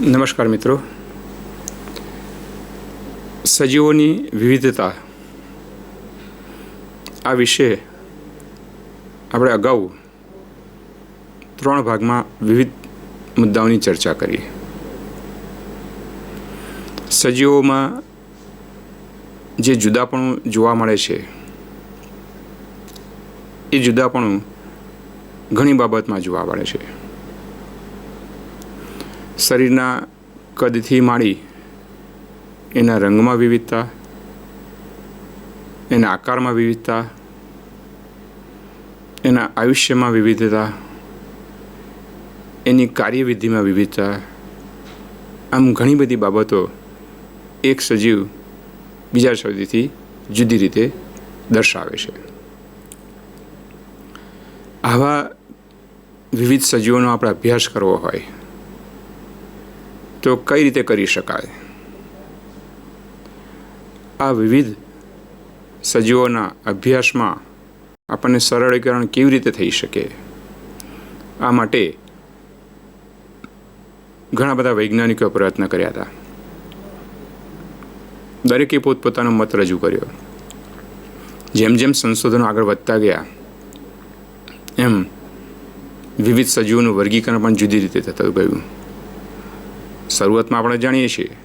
નમસ્કાર મિત્રો. સજીવોની વિવિધતા આ વિશે આપણે અગાઉ 3 ભાગમાં વિવિધ મુદ્દાઓની ચર્ચા કરી. સજીવોમાં જે જુદાપણું જોવા મળે છે એ જુદાપણું ઘણી બાબતમાં જોવા મળે છે. શરીરના કદથી માંડી એના રંગમાં વિવિધતા, એના આકારમાં વિવિધતા, એના આયુષ્યમાં વિવિધતા, એની કાર્યવિધિમાં વિવિધતા, આમ ઘણી બધી બાબતો એક સજીવ બીજા સજીવથી જુદી રીતે દર્શાવે છે. આવા વિવિધ સજીવોનો આપણે અભ્યાસ કરવો હોય તો કઈ રીતે કરી શકાય? આ વિવિધ સજીવોના અભ્યાસમાં આપણને સરળીકરણ કેવી રીતે થઈ શકે? આ માટે ઘણા બધા વૈજ્ઞાનિકોએ પ્રયત્ન કર્યા હતા. દરેકે પોતપોતાનો મત રજૂ કર્યો. જેમ જેમ સંશોધનો આગળ વધતા ગયા એમ વિવિધ સજીવોનું વર્ગીકરણ પણ જુદી રીતે થતું ગયું. શરૂઆતમાં આપણે જાણીએ છીએ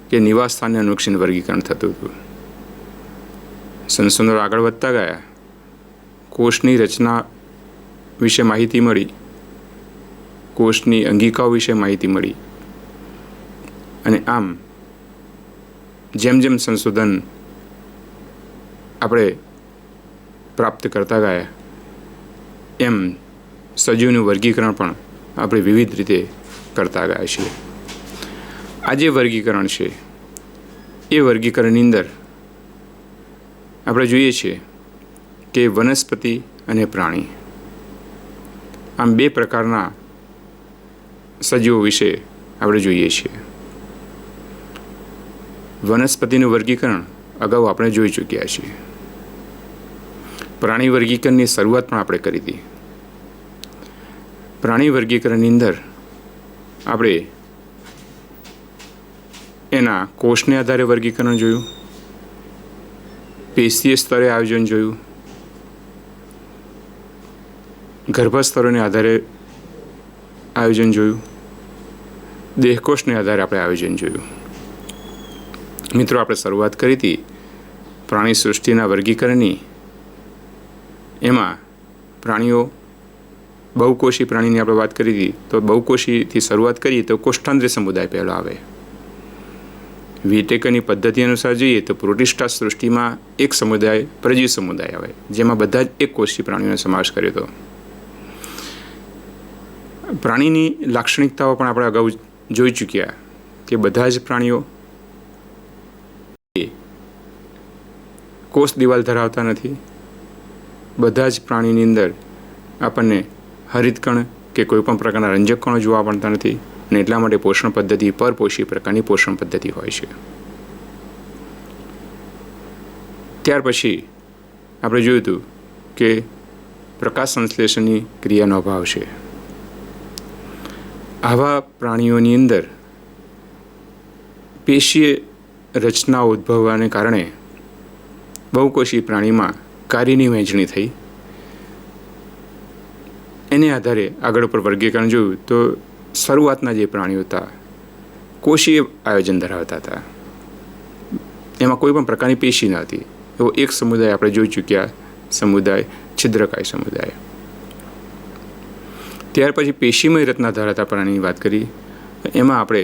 કે નિવાસ સ્થાનને અનુલક્ષીને વર્ગીકરણ થતું હતું. સંશોધનો આગળ વધતા ગયા, કોષની રચના વિશે માહિતી મળી, કોષની અંગિકાઓ વિશે માહિતી મળી, અને આમ જેમ જેમ સંશોધન આપણે પ્રાપ્ત કરતા ગયા એમ સજીવનું વર્ગીકરણ પણ આપણે વિવિધ રીતે કરતા ગયા છીએ. આ જે વર્ગીકરણ છે એ વર્ગીકરણની અંદર આપણે જોઈએ છીએ કે વનસ્પતિ અને પ્રાણી આમ 2 પ્રકારના સજીવો વિશે આપણે જોઈએ છીએ. વનસ્પતિનું વર્ગીકરણ અગાઉ આપણે જોઈ ચૂક્યા છીએ. પ્રાણી વર્ગીકરણની શરૂઆત પણ આપણે કરી હતી. પ્રાણી વર્ગીકરણની અંદર આપણે એના કોષને આધારે વર્ગીકરણ જોયું, પેશીય સ્તરે આયોજન જોયું, ગર્ભસ્તરોને આધારે આયોજન જોયું, દેહકોષને આધારે આપણે આયોજન જોયું. મિત્રો, આપણે શરૂઆત કરી હતી પ્રાણી સૃષ્ટિના વર્ગીકરણની. એમાં પ્રાણીઓ બહુકોષી પ્રાણીની આપણે વાત કરી હતી. તો બહુકોષીથી શરૂઆત કરીએ તો કોષ્ઠાંત્રી સમુદાય પહેલો આવે. વિટેકરની પદ્ધતિ અનુસાર જોઈએ તો પ્રોટિસ્ટા સૃષ્ટિમાં એક સમુદાય પ્રજીવ સમુદાય આવે, જેમાં બધા જ એક કોષી પ્રાણીઓનો સમાવેશ કર્યો હતો. પ્રાણીની લાક્ષણિકતાઓ પણ આપણે અગાઉ જોઈ ચૂક્યા કે બધા જ પ્રાણીઓ કોષ દિવાલ ધરાવતા નથી. બધા જ પ્રાણીની અંદર આપણને હરિતકણ કે કોઈ પણ પ્રકારના રંજક કણો જોવા મળતા નથી, અને એટલા માટે પોષણ પદ્ધતિ પરપોષી પ્રકારની પોષણ પદ્ધતિ હોય છે. ત્યાર પછી આપણે જોયું હતું કે પ્રકાશ સંશ્લેષણની ક્રિયાનો અભાવ છે. આવા પ્રાણીઓની અંદર પેશીય રચનાઓ ઉદ્ભવવાને કારણે બહુકોષી પ્રાણીમાં કાર્યની વહેંચણી થઈ. એને આધારે આગળ ઉપર વર્ગીકરણ જોયું તો શરૂઆતના જે પ્રાણીઓ હતા કોષીય આયોજન ધરાવતા હતા. એમાં કોઈ પણ પ્રકારની પેશી ન હતી. એવો એક સમુદાય આપણે જોઈ ચૂક્યા, સમુદાય છિદ્રકાય સમુદાય. ત્યાર પછી પેશીમય રચના ધરાવતા પ્રાણીની વાત કરી. એમાં આપણે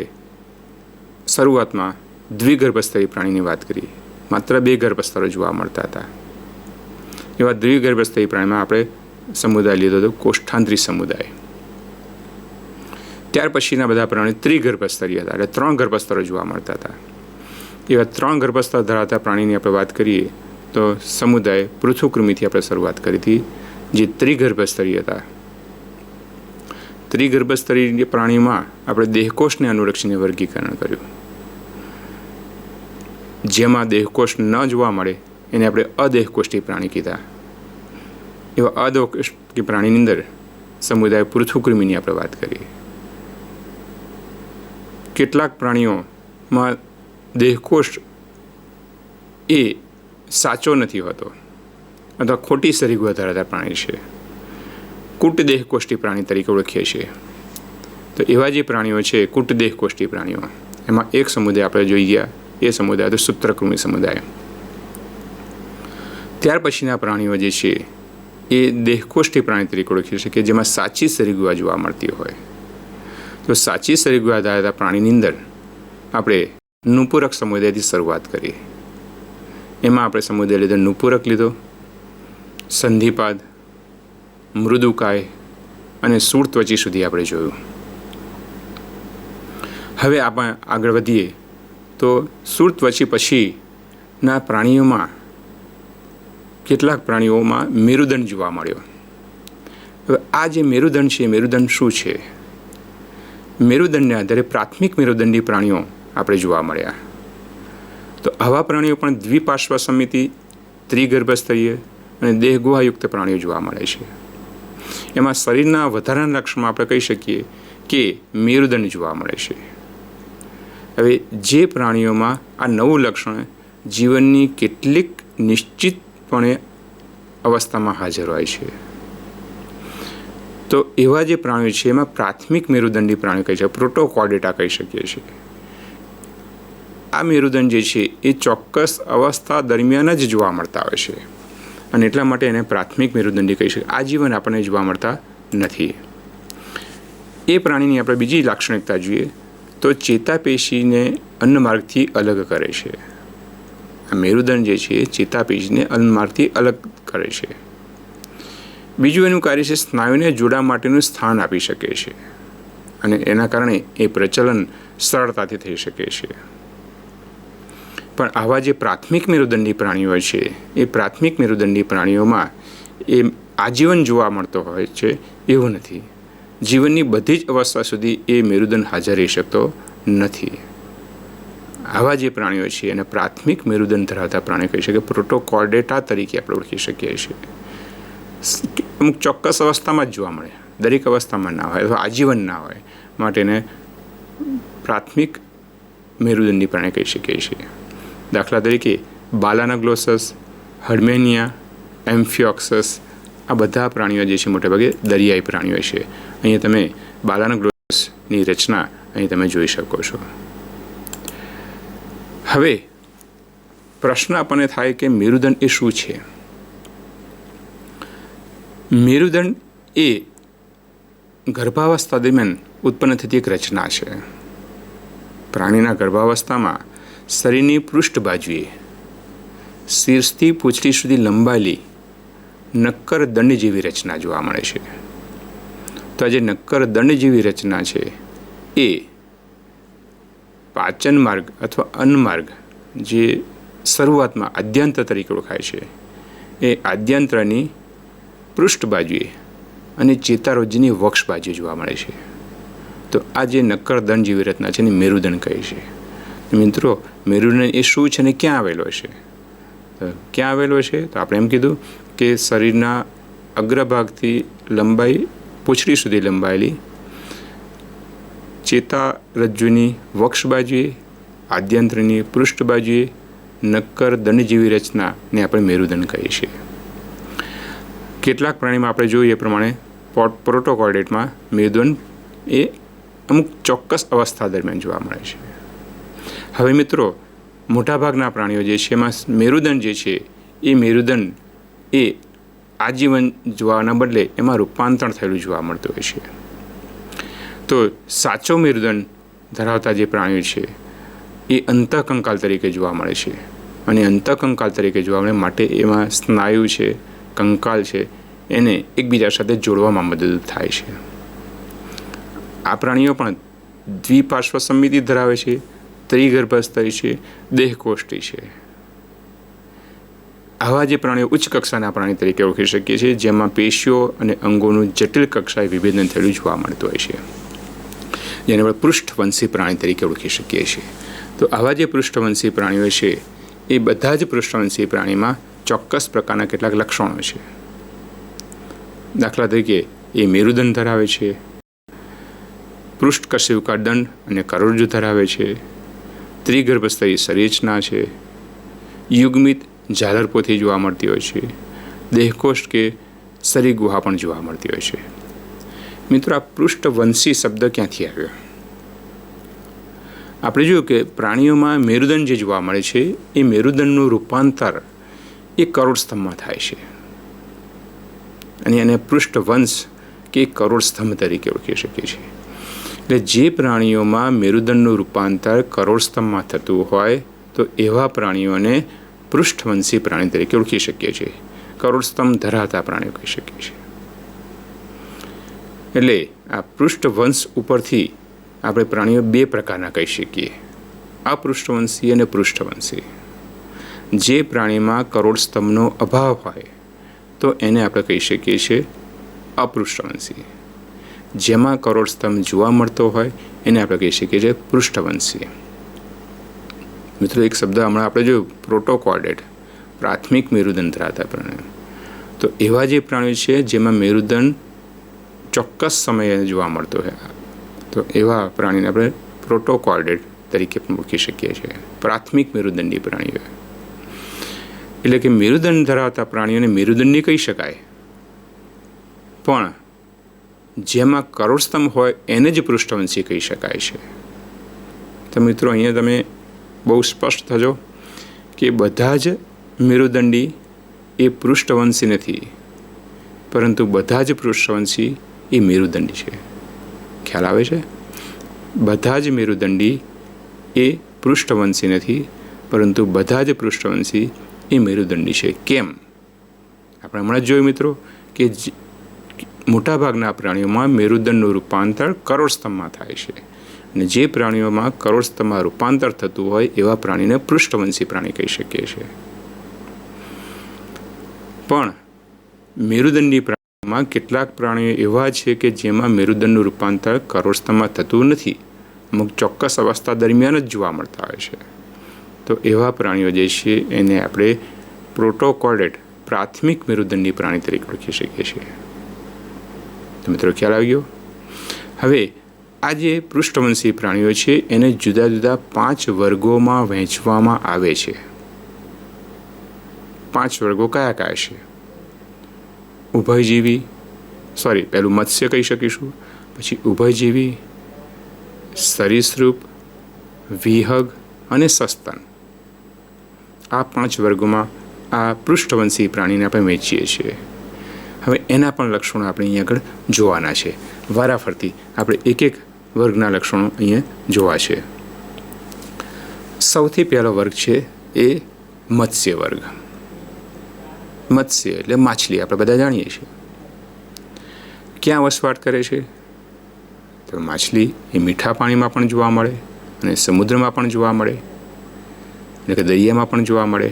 શરૂઆતમાં દ્વિગર્ભસ્તરી પ્રાણીની વાત કરી. માત્ર 2 ગર્ભસ્તરો જોવા મળતા હતા. એવા દ્વિગર્ભસ્તરી પ્રાણીમાં આપણે સમુદાય લીધો હતો કોષ્ઠાંત્રી સમુદાય. ત્યાર પછીના બધા પ્રાણીઓ ત્રિગર્ભસ્તરીય હતા, એટલે 3 ગર્ભસ્તરો જોવા મળતા હતા. એવા 3 ગર્ભસ્તર ધરાવતા પ્રાણીની આપણે વાત કરીએ તો સમુદાય પૃથુકૃમિથી આપણે શરૂઆત કરી હતી, જે ત્રિગર્ભસ્તરીય હતા. ત્રિગર્ભસ્તરીય પ્રાણીમાં આપણે દેહકોષને અનુલક્ષીને વર્ગીકરણ કર્યું. જેમાં દેહકોષ ન જોવા મળે એને આપણે અદેહકોષ્ઠી પ્રાણી કીધા. એવા અદેહકોષ્ઠી પ્રાણીની અંદર સમુદાય પૃથુકૃમિની આપણે વાત કરીએ કેટલાક પ્રાણીઓમાં દેહકોષ એ સાચો નથી હોતો અથવા ખોટી શરીરગુહા ધરાવતા પ્રાણી છે. કુટ દેહકોષ્ઠી પ્રાણી તરીકે ઓળખીએ છીએ. તો એવા જે પ્રાણીઓ છે કુટ દેહકોષ્ઠી પ્રાણીઓ, એમાં એક સમુદાય આપણે જોઈ ગયા, એ સમુદાય તો સૂત્રકૃમિ સમુદાય. ત્યાર પછીના પ્રાણીઓ જે છે એ દેહકોષ્ઠી પ્રાણી તરીકે ઓળખીએ છીએ કે જેમાં સાચી શરીરગુહા જોવા મળતી હોય. તો સાચી શરીરગુહા ધરાવતા પ્રાણીની અંદર આપણે નુપુરક સમુદાયથી શરૂઆત કરીએ. એમાં આપણે સમુદાય લીધો નુપુરક લીધો, સંધિપાદ, મૃદુકાય અને શૂળત્વચી સુધી આપણે જોયું. હવે આપણે આગળ વધીએ તો શૂળત્વચી પછીના પ્રાણીઓમાં કેટલાક પ્રાણીઓમાં મેરુદંડ જોવા મળ્યો. હવે આ જે મેરુદંડ છે, મેરુદંડ શું છે? મેરુદંડને આધારે પ્રાથમિક મેરુદંડી પ્રાણીઓ આપણે જોવા મળ્યા. તો આવા પ્રાણીઓ પણ દ્વિપાર્શ્વ સમિતિ, ત્રિગર્ભસ્તરીય અને દેહગુહાયુક્ત પ્રાણીઓ જોવા મળે છે. એમાં શરીરના વધારાના લક્ષણમાં આપણે કહી શકીએ કે મેરુદંડ જોવા મળે છે. હવે જે પ્રાણીઓમાં આ નવું લક્ષણ જીવનની કેટલીક નિશ્ચિતપણે અવસ્થામાં હાજર હોય છે, તો એવા જે પ્રાણીઓ છે એમાં પ્રાથમિક મેરુદંડી પ્રાણીઓ કહી છે, પ્રોટોકોર્ડેટા કહી શકીએ છીએ. આ મેરુદંડ જે છે એ ચોક્કસ અવસ્થા દરમિયાન જ જોવા મળતા હોય છે અને એટલા માટે એને પ્રાથમિક મેરુદંડી કહી શકીએ. આજીવન આપણને જોવા મળતા નથી. એ પ્રાણીની આપણે બીજી લાક્ષણિકતા જોઈએ તો ચેતાપેશીને અન્નમાર્ગથી અલગ કરે છે. આ મેરુદંડ જે છે ચેતાપેશીને અન્નમાર્ગથી અલગ કરે છે. બીજું એનું કાર્ય છે સ્નાયુને જોડવા માટેનું સ્થાન આપી શકે છે અને એના કારણે એ પ્રચલન સરળતાથી થઈ શકે છે. પણ આવા જે પ્રાથમિક મેરુદંડી પ્રાણીઓ છે એ પ્રાથમિક મેરુદંડી પ્રાણીઓમાં એ આજીવન જોવા મળતો હોય છે એવું નથી. જીવનની બધી જ અવસ્થા સુધી એ મેરુદંડ હાજર રહી શકતો નથી. આવા જે પ્રાણીઓ છે એને પ્રાથમિક મેરુદંડ ધરાવતા પ્રાણીઓ કહી શકીએ, પ્રોટોકોર્ડેટા તરીકે આપણે ઓળખી શકીએ છીએ. અમુક ચોક્કસ અવસ્થામાં જ જોવા મળે, દરેક અવસ્થામાં ના હોય અથવા આજીવન ના હોય, માટે એને પ્રાથમિક મેરુદંડી પ્રાણી કહી શકીએ છીએ. દાખલા તરીકે બાલાનાગ્લોસસ, હડમેનિયા, એમ્ફિયોક્સસ આ બધા પ્રાણીઓ જે છે મોટેભાગે દરિયાઈ પ્રાણીઓ છે. અહીંયા તમે બાલાનાગ્લોસસની રચના અહીં તમે જોઈ શકો છો. હવે પ્રશ્ન આપણને થાય કે મેરુદંડ એ શું છે? મેરુદંડ એ ગર્ભાવસ્થા દરમિયાન ઉત્પન્ન થતી એક રચના છે. પ્રાણીના ગર્ભાવસ્થામાં શરીરની પૃષ્ઠ બાજુએ શીર્ષથી પૂંછડી સુધી લંબાયેલી નક્કર દંડ જેવી રચના જોવા મળે છે. તો આ જે નક્કર દંડ જેવી રચના છે એ પાચન માર્ગ અથવા અન્નમાર્ગ જે શરૂઆતમાં આદ્યાંત્ર તરીકે ઓળખાય છે એ આદ્યાંત્રની પૃષ્ઠ બાજુએ અને ચેતારોજની વક્ષ બાજુએ જોવા મળે છે. તો આ જે નક્કર દંડ જેવી રચના છે એને મેરુદંડ કહે છે. મિત્રો, મેરુદંડ એ શું છે અને ક્યાં આવેલો છે? ક્યાં આવેલો છે? તો આપણે એમ કીધું કે શરીરના અગ્રભાગથી લંબાઈ પૂંછડી સુધી લંબાયેલી ચેતારજ્જુની વક્ષ બાજુએ આદ્યાંત્રની પૃષ્ઠ બાજુએ નક્કર દંડ જેવી રચનાને આપણે મેરુદંડ કહીએ છીએ. કેટલાક પ્રાણીમાં આપણે જોઈએ એ પ્રમાણે પ્રોટોકોર્ડેટમાં મેરુદંડ એ અમુક ચોક્કસ અવસ્થા દરમિયાન જોવા મળે છે. હવે મિત્રો, મોટાભાગના પ્રાણીઓ જે છે એમાં મેરુદંડ જે છે એ મેરુદંડ એ આજીવન જોવાના બદલે એમાં રૂપાંતરણ થયેલું જોવા મળતું હોય છે. તો સાચો મેરુદંડ ધરાવતા જે પ્રાણીઓ છે એ અંતઃકંકાલ તરીકે જોવા મળે છે અને અંતઃકંકાલ તરીકે જોવા મળે માટે એમાં સ્નાયુ છે, કંકાલ છે, એને એકબીજા સાથે જોડવામાં મદદ થાય છે. આ પ્રાણીઓ પણ દ્વિપાર્શ્વ સમિતિ ધરાવે છે, ત્રિગર્ભસ્તરી છે, દેહકોષ્ઠી છે. આવા જે પ્રાણીઓ ઉચ્ચ કક્ષાના પ્રાણી તરીકે ઓળખી શકીએ છીએ જેમાં પેશીઓ અને અંગોનું જટિલ કક્ષાએ વિભેદન થયેલું જોવા મળતું હોય છે, જેને આપણે પૃષ્ઠવંશી પ્રાણી તરીકે ઓળખી શકીએ છીએ. તો આવા જે પૃષ્ઠવંશી પ્રાણીઓ છે એ બધા જ પૃષ્ઠવંશી પ્રાણીમાં ચોક્કસ પ્રકારના કેટલાક લક્ષણો છે. દાખલા તરીકે એ મેરુદંડ ધરાવે છે, પૃષ્ઠકશેરુકા દંડ અને કરોડરજ્જુ ધરાવે છે. ત્રિગર્ભસ્તરી શરીરરચના છે. યુગ્મિત ઝાલરપોથી જોવા મળતી હોય છે. દેહકોષ્ઠ કે શરીર ગુહા પણ જોવા મળતી હોય છે. મિત્રો, આ પૃષ્ઠવંશી શબ્દ ક્યાંથી આવ્યો? આપણે જોયું કે પ્રાણીઓમાં મેરુદંડ જે જોવા મળે છે એ મેરુદંડનું રૂપાંતર એ કરોડસ્તંભમાં થાય છે અને એને પૃષ્ઠવંશ કે કરોડસ્તંભ તરીકે ઓળખી શકીએ છીએ. એટલે જે પ્રાણીઓમાં મેરુદંડનું રૂપાંતર કરોડસ્તંભમાં થતું હોય તો એવા પ્રાણીઓને પૃષ્ઠવંશી પ્રાણી તરીકે ઓળખી શકીએ છીએ. કરોડસ્તંભ ધરાવતા પ્રાણીઓ કહી શકીએ છીએ. એટલે આ પૃષ્ઠવંશ ઉપરથી આપણે પ્રાણીઓ બે પ્રકારના કહી શકીએ, અપૃષ્ઠવંશી અને પૃષ્ઠવંશી. જે પ્રાણીમાં કરોડસ્તંભનો અભાવ હોય તો એને આપણે કહી શકીએ છીએ અપૃષ્ઠવંશી. જેમાં કરોડસ્તંભ જોવા મળતો હોય એને આપણે કહી શકીએ છીએ પૃષ્ઠવંશી. મિત્રો, એક શબ્દ હમણાં આપણે જોયું, પ્રોટોકોર્ડેટ, પ્રાથમિક મેરુદંડ ધરાવતા પ્રાણીઓ. તો એવા જે પ્રાણીઓ છે જેમાં મેરુદંડ ચોક્કસ સમયે જોવા મળતો હોય તો એવા પ્રાણીને આપણે પ્રોટોકોર્ડેટ તરીકે પણ ઓળખી શકીએ છીએ, પ્રાથમિક મેરુદંડી પ્રાણીઓ. એટલે કે મેરુદંડ ધરાવતા પ્રાણીઓને મેરુદંડી કહી શકાય, પણ જેમાં કરોડસ્તંભ હોય એને જ પૃષ્ઠવંશી કહી શકાય છે. તો મિત્રો, અહીંયા તમે બહુ સ્પષ્ટ થજો કે બધા જ મેરુદંડી એ પૃષ્ઠવંશી નથી, પરંતુ બધા જ પૃષ્ઠવંશી એ મેરુદંડી છે. ખ્યાલ આવે છે? બધા જ મેરુદંડી એ પૃષ્ઠવંશી નથી, પરંતુ બધા જ પૃષ્ઠવંશી એ મેરુદંડી છે. કેમ? આપણે હમણાં જ જોયું મિત્રો કે મોટાભાગના પ્રાણીઓમાં મેરુદંડનું રૂપાંતર કરોડસ્તંભમાં થાય છે અને જે પ્રાણીઓમાં કરોડસ્તંભમાં રૂપાંતર થતું હોય એવા પ્રાણીને પૃષ્ઠવંશી પ્રાણી કહી શકીએ છીએ. પણ મેરુદંડી પ્રાણીઓમાં કેટલાક પ્રાણીઓ એવા છે કે જેમાં મેરુદંડનું રૂપાંતર કરોડસ્તંભમાં થતું નથી, અમુક ચોક્કસ અવસ્થા દરમિયાન જ જોવા મળતા હોય છે. તો એવા પ્રાણીઓ જે છે એને આપણે પ્રોટોકોર્ડેટ, પ્રાથમિક મેરુદંડી પ્રાણી તરીકે ઓળખી શકીએ છીએ. તો મિત્રો, ખ્યાલ આવી ગયો? હવે આ જે પૃષ્ઠવંશી પ્રાણીઓ છે એને જુદા જુદા 5 વર્ગોમાં વહેંચવામાં આવે છે. 5 વર્ગો કયા કયા છે? ઉભયજીવી, પહેલું મત્સ્ય કહી શકીશું, પછી ઉભયજીવી, સરીસૃપ, વિહગ અને સસ્તન. આ 5 વર્ગોમાં આ પૃષ્ઠવંશી પ્રાણીને આપણે વહેંચીએ છીએ. હવે એના પણ લક્ષણો આપણે અહીંયા આગળ જોવાના છે. વારાફરતી આપણે એક એક વર્ગના લક્ષણો અહીંયા જોવા છે. સૌથી પહેલો વર્ગ છે એ મત્સ્ય વર્ગ. મત્સ્ય એટલે માછલી, આપણે બધા જાણીએ છીએ. ક્યાં વસવાટ કરે છે? તો માછલી એ મીઠા પાણીમાં પણ જોવા મળે અને સમુદ્રમાં પણ જોવા મળે, એટલે કે દરિયામાં પણ જોવા મળે.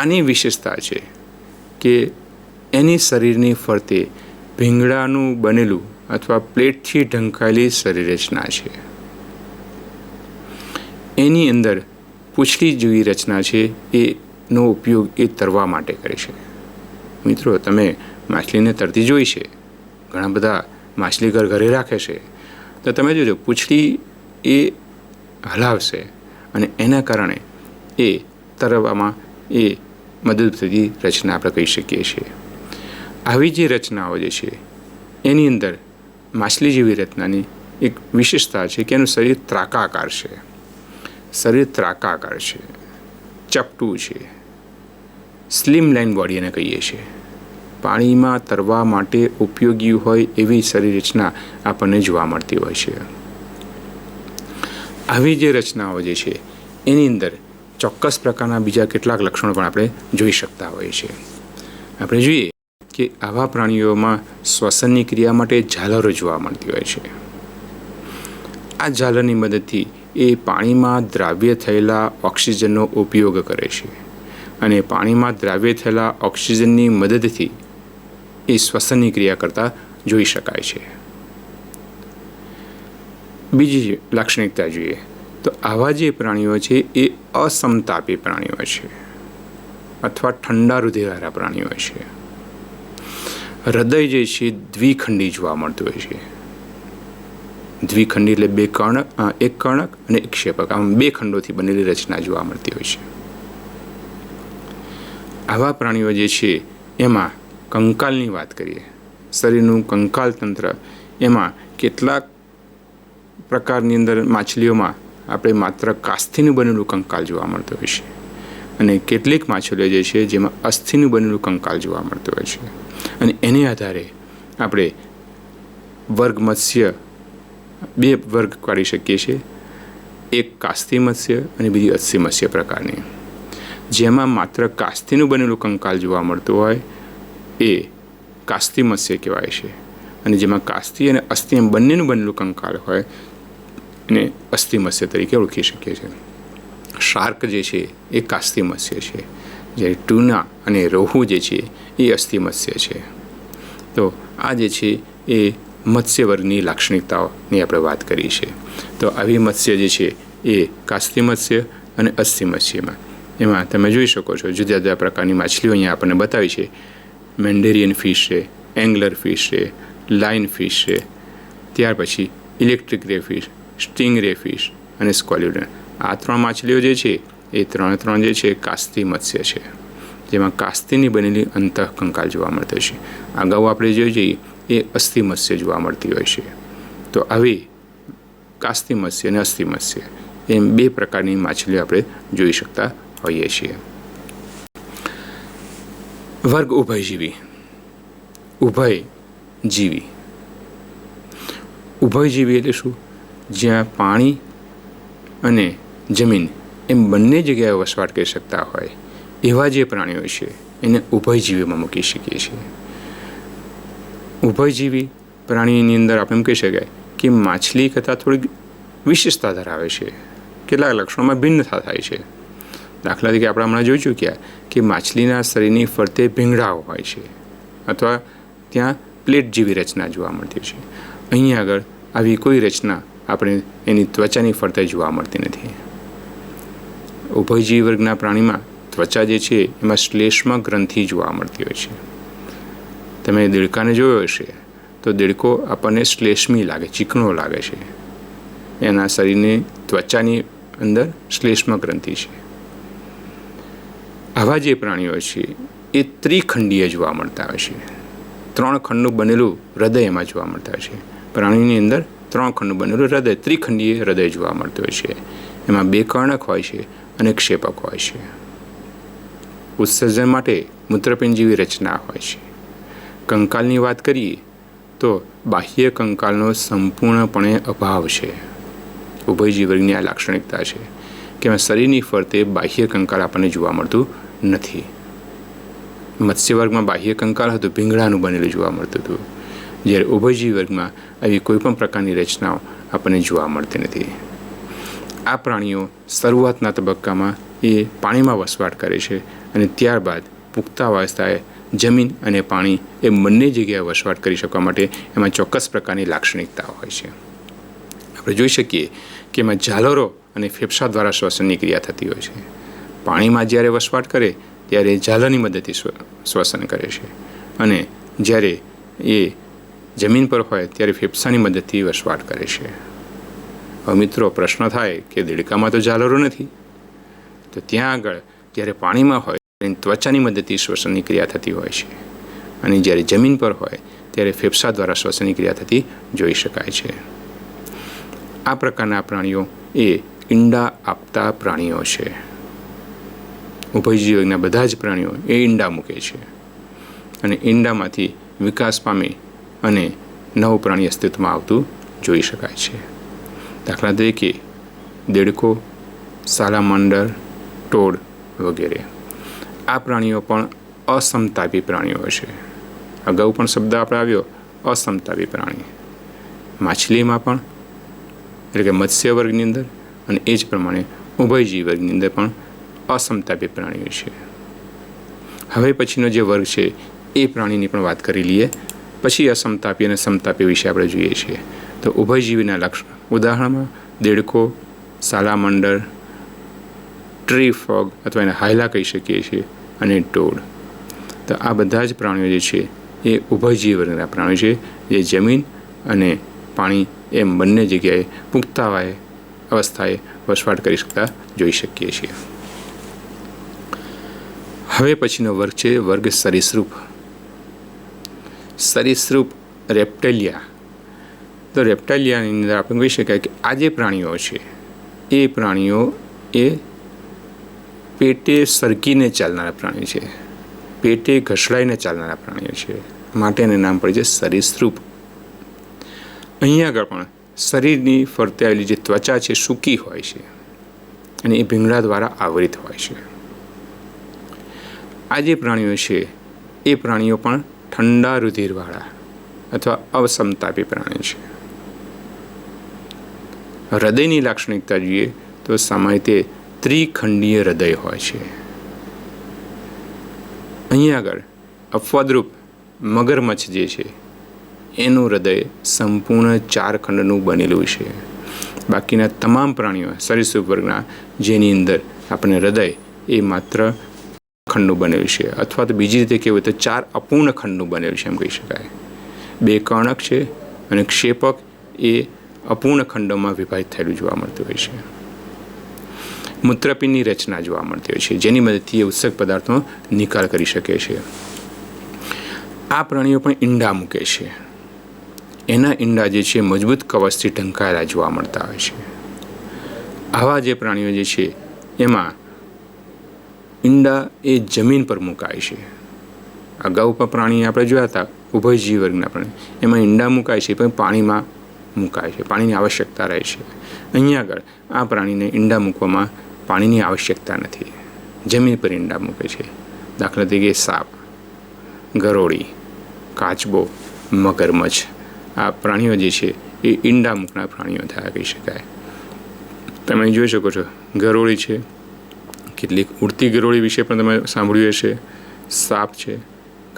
આની વિશેષતા છે કે એની શરીરની ફરતે ભીંગડાનું બનેલું અથવા પ્લેટથી ઢંકાયેલી શરીર રચના છે. એની અંદર પૂંછડી જેવી રચના છે, એનો ઉપયોગ એ તરવા માટે કરે છે. મિત્રો, તમે માછલીને તરતી જોઈ છે, ઘણા બધા માછલી ઘરે રાખે છે, તો તમે જોજો પૂંછડી એ હલાવશે અને એના કારણે એ તરવામાં એ મદદ થતી રચના આપણે કહી શકીએ છીએ. આવી જે રચનાઓ જે છે એની અંદર માછલી જેવી રચનાની એક વિશેષતા છે કે એનું શરીર ત્રાકાકાર છે. ચપટું છે, સ્લિમ લાઇન બોડી એને કહીએ છીએ. પાણીમાં તરવા માટે ઉપયોગી હોય એવી શરીર રચના આપણને જોવા મળતી હોય છે. આવી જે રચનાઓ જે છે એની અંદર ચોક્કસ પ્રકારના બીજા કેટલાક લક્ષણો પણ આપણે જોઈ શકતા હોઈએ છીએ. આપણે જોઈએ કે આવા પ્રાણીઓમાં શ્વસનની ક્રિયા માટે ઝાલરો જોવા મળતી હોય છે. આ ઝાલરની મદદથી એ પાણીમાં દ્રાવ્ય થયેલા ઓક્સિજનનો ઉપયોગ કરે છે અને પાણીમાં દ્રાવ્ય થયેલા ઓક્સિજનની મદદથી એ શ્વસનની ક્રિયા કરતા જોઈ શકાય છે. બીજી લાક્ષણિકતા જોઈએ તો આવા જે પ્રાણીઓ છે એ અસમતાપી પ્રાણીઓ છે અથવા ઠંડા હૃદયવાળા પ્રાણીઓ છે. હૃદય જે છે દ્વિખંડી જોવા મળતું હોય છે. દ્વિખંડી એટલે એક કર્ણક અને એક ક્ષેપક, આમ 2 ખંડોથી બનેલી રચના જોવા મળતી હોય છે. આવા પ્રાણીઓ જે છે એમાં કંકાલની વાત કરીએ, શરીરનું કંકાલ તંત્ર, એમાં કેટલાક પ્રકારની અંદર માછલીઓમાં આપણે માત્ર કાસ્થીનું બનેલું કંકાલ જોવા મળતું હોય છે અને કેટલીક માછલીઓ જે છે જેમાં અસ્થિનું બનેલું કંકાલ જોવા મળતું હોય છે. અને એને આધારે આપણે વર્ગ મત્સ્ય 2 વર્ગ કાઢી શકીએ છીએ, એક કાસ્તી મત્સ્ય અને બીજી અસ્થિ મત્સ્ય પ્રકારની. જેમાં માત્ર કાસ્થીનું બનેલું કંકાલ જોવા મળતું હોય એ કાસ્તી મત્સ્ય કહેવાય છે, અને જેમાં કાસ્તી અને અસ્થિ એમ બંનેનું બનેલું કંકાલ હોય એને અસ્થિ મત્સ્ય તરીકે ઓળખી શકીએ છીએ. શાર્ક જે છે એ કાસ્તી મત્સ્ય છે, જ્યારે ટૂના અને રોહુ જે છે એ અસ્થિ મત્સ્ય છે. તો આ જે છે એ મત્સ્ય વર્ગની લાક્ષણિકતાઓની આપણે વાત કરી છે. તો આવી મત્સ્ય જે છે એ કાસ્તી મત્સ્ય અને અસ્થિ મત્સ્યમાં એમાં તમે જોઈ શકો છો જુદા જુદા પ્રકારની માછલીઓ અહીંયા આપણને બતાવી છે. મેન્ડેરિયન ફિશ છે, એંગ્લર ફિશ છે, લાઇન ફિશ છે, ત્યાર પછી ઇલેક્ટ્રિક રે ફિશ, સ્ટિંગ રે ફિશ અને સ્કોલ્યુડન. આ 3 માછલીઓ જે છે એ ત્રણ જે છે કાસ્તી મત્સ્ય છે, જેમાં કાસ્તીની બનેલી અંતઃકંકાલ જોવા મળતો છે. અગાઉ આપણે જોઈ જઈએ એ અસ્થિ મત્સ્ય જોવા મળતી હોય છે. તો આવી કાસ્તી મત્સ્ય અને અસ્થિ મત્સ્ય એમ 2 પ્રકારની માછલીઓ આપણે જોઈ શકતા હોઈએ છીએ. વર્ગ ઉભયજીવી. ઉભયજીવી એટલે શું? જ્યાં પાણી અને જમીન એમ બંને જગ્યાએ વસવાટ કરી શકતા હોય એવા જે પ્રાણીઓ છે એને ઉભયજીવીમાં મૂકી શકીએ છીએ. ઉભયજીવી પ્રાણીની અંદર આપણે એમ કહી શકાય કે માછલી કરતાં થોડીક વિશેષતા ધરાવે છે, કેટલાક લક્ષણોમાં ભિન્નતા થાય છે. દાખલા તરીકે આપણે હમણાં જોઈ ચૂક્યા કે માછલીના શરીરની ફરતે ભીંગડાઓ હોય છે અથવા ત્યાં પ્લેટ જેવી રચના જોવા મળતી છે. અહીંયા આગળ આવી કોઈ રચના આપણે એની ત્વચાની ફરતે જોવા મળતી નથી. ઉભયજીવી વર્ગના પ્રાણીમાં ત્વચા જે છે એમાં શ્લેષ્મ ગ્રંથિ જોવા મળતી હોય છે. તમે દેડકાને જોયો હશે તો દેડકો આપણને શ્લેષ્મી લાગે, ચીકણો લાગે છે. એના શરીરની ત્વચાની અંદર શ્લેષ્મ ગ્રંથિ છે. આવા જે પ્રાણીઓ છે એ ત્રિખંડીય જોવા મળતા હોય છે. 3 ખંડનું બનેલું હૃદય એમાં જોવા મળતા હોય છે. પ્રાણીની અંદર 3 ખંડનું બનેલું હૃદય, ત્રિખંડીય હૃદય જોવા મળતું હોય છે. એમાં 2 કર્ણક હોય છે અને ક્ષેપક હોય છે. ઉત્સર્જન માટે મૂત્રપિંડ જેવી રચના હોય છે. કંકાલની વાત કરીએ તો બાહ્ય કંકાલનો સંપૂર્ણપણે અભાવ છે. ઉભયજીવી વર્ગની આ લાક્ષણિકતા છે કે શરીરની ફરતે બાહ્ય કંકાલ આપણને જોવા મળતું નથી. મત્સ્ય વર્ગમાં બાહ્ય કંકાલ હતું, ભીંગડાનું બનેલું જોવા મળતું હતું, જ્યારે ઉભયજીવી વર્ગમાં આવી કોઈપણ પ્રકારની રચનાઓ આપણને જોવા મળતી નથી. આ પ્રાણીઓ શરૂઆતના તબક્કામાં એ પાણીમાં વસવાટ કરે છે અને ત્યારબાદ પુખ્તાવસ્થાએ જમીન અને પાણી એ બંને જગ્યાએ વસવાટ કરી શકવા માટે એમાં ચોક્કસ પ્રકારની લાક્ષણિકતાઓ હોય છે. આપણે જોઈ શકીએ કે એમાં ઝાલરો અને ફેફસા દ્વારા શ્વસનની ક્રિયા થતી હોય છે. પાણીમાં જ્યારે વસવાટ કરે ત્યારે ઝાલરની મદદથી શ્વસન કરે છે અને જ્યારે એ જમીન પર હોય ત્યારે ફેફસાની મદદથી વસવાટ કરે છે. હવે મિત્રો પ્રશ્ન થાય કે દેડકામાં તો ઝાલરો નથી, તો ત્યાં આગળ જ્યારે પાણીમાં હોય ત્વચાની મદદથી શ્વસનની ક્રિયા થતી હોય છે અને જ્યારે જમીન પર હોય ત્યારે ફેફસા દ્વારા શ્વસનની ક્રિયા થતી જોઈ શકાય છે. આ પ્રકારના પ્રાણીઓ એ ઈંડા આપતા પ્રાણીઓ છે. ઉભયજીવી વર્ગના બધા જ પ્રાણીઓ એ ઈંડા મૂકે છે અને ઈંડામાંથી વિકાસ પામી અને નવું પ્રાણી અસ્તિત્વમાં આવતું જોઈ શકાય છે. દાખલા તરીકે દેડકો, સાલામાન્ડર, ટોડ વગેરે. આ પ્રાણીઓ પણ અસમતાપી પ્રાણીઓ છે. અગાઉ પણ શબ્દ આપણે આવ્યો અસમતાપી પ્રાણી. માછલીમાં પણ એટલે કે મત્સ્ય વર્ગની અંદર અને એ જ પ્રમાણે ઉભયજીવી વર્ગની અંદર પણ અસમતાપી પ્રાણીઓ છે. હવે પછીનો જે વર્ગ છે એ પ્રાણીની પણ વાત કરી લઈએ, પછી અસમતાપી અને સમતાપી વિશે આપણે જોઈએ છીએ. તો ઉભયજીવીના લક્ષણ ઉદાહરણમાં દેડકો, સાલામાન્ડર, ટ્રી ફ્રોગ અથવા એને હાયલા કહી શકીએ છીએ અને ટોડ. તો આ બધા જ પ્રાણીઓ જે છે એ ઉભયજીવી વર્ગના પ્રાણીઓ છે જે જમીન અને પાણી એમ બંને જગ્યાએ પુખ્તાવય અવસ્થાએ વસવાટ કરી શકતા જોઈ શકીએ છીએ. હવે પછીનો વર્ગ છે વર્ગ સરીસૃપ. સરીસૃપ રેપ્ટેલિયા. તો રેપ્ટેલિયાની અંદર આપણે કહી શકાય કે આ જે પ્રાણીઓ છે એ પ્રાણીઓ એ પેટે સરકીને ચાલનારા પ્રાણીઓ છે, પેટે ઘસડાઈને ચાલનારા પ્રાણીઓ છે, માટે એને નામ પડે છે સરીસૃપ. અહીંયા આગળ પણ શરીરની ફરતે આવેલી જે ત્વચા છે સૂકી હોય છે અને એ ભીંગડા દ્વારા આવરિત હોય છે. આ જે પ્રાણીઓ છે એ પ્રાણીઓ પણ ઠંડા રુધિરવાળા અથવા અવસમતાપી પ્રાણી છે. હૃદયની લાક્ષણિકતા જોઈએ તો સામાન્ય રીતે ત્રિખંડીય હૃદય હોય છે. અહીંયા આગળ અપવાદરૂપ મગરમચ્છ જે છે એનું હૃદય સંપૂર્ણ 4 ખંડનું બનેલું છે. બાકીના તમામ પ્રાણીઓ સરીસૃપ વર્ગના જેની અંદર આપણે હૃદય એ માત્ર ખંડનું બનેલું છે, અથવા તો બીજી રીતે કહેવું તો 4 અપૂર્ણ ખંડનું બનેલું છે એમ કહી શકાય. 2 કર્ણક છે અને ક્ષેપક એ અપૂર્ણ ખંડોમાં વિભાજિત થયેલું જોવા મળતું હોય છે. મૂત્રપિંડની રચના જોવા મળતી હોય છે જેની મદદથી એ ઉત્સર્ગ પદાર્થનો નિકાલ કરી શકે છે. આ પ્રાણીઓ પણ ઈંડા મૂકે છે. એના ઈંડા જે છે મજબૂત કવચથી ઢંકાયેલા જોવા મળતા હોય છે. આવા જે પ્રાણીઓ જે છે એમાં ઈંડા એ જમીન પર મુકાય છે. અગાઉ પણ પ્રાણી આપણે જોયા હતા ઉભયજીવી વર્ગના પ્રાણી, એમાં ઈંડા મુકાય છે પણ પાણીમાં મુકાય છે, પાણીની આવશ્યકતા રહે છે. અહીંયા આગળ આ પ્રાણીને ઈંડા મૂકવામાં પાણીની આવશ્યકતા નથી, જમીન પર ઈંડા મૂકે છે. દાખલા તરીકે સાપ, ગરોળી, કાચબો, મગરમચ્છ આ પ્રાણીઓ જે છે એ ઈંડા મૂકનાર પ્રાણીઓ થયા કહી શકાય. તમે જોઈ શકો છો ગરોળી છે, કેટલીક ઉડતી ગરોળી વિશે પણ તમે સાંભળ્યું હશે, સાપ છે,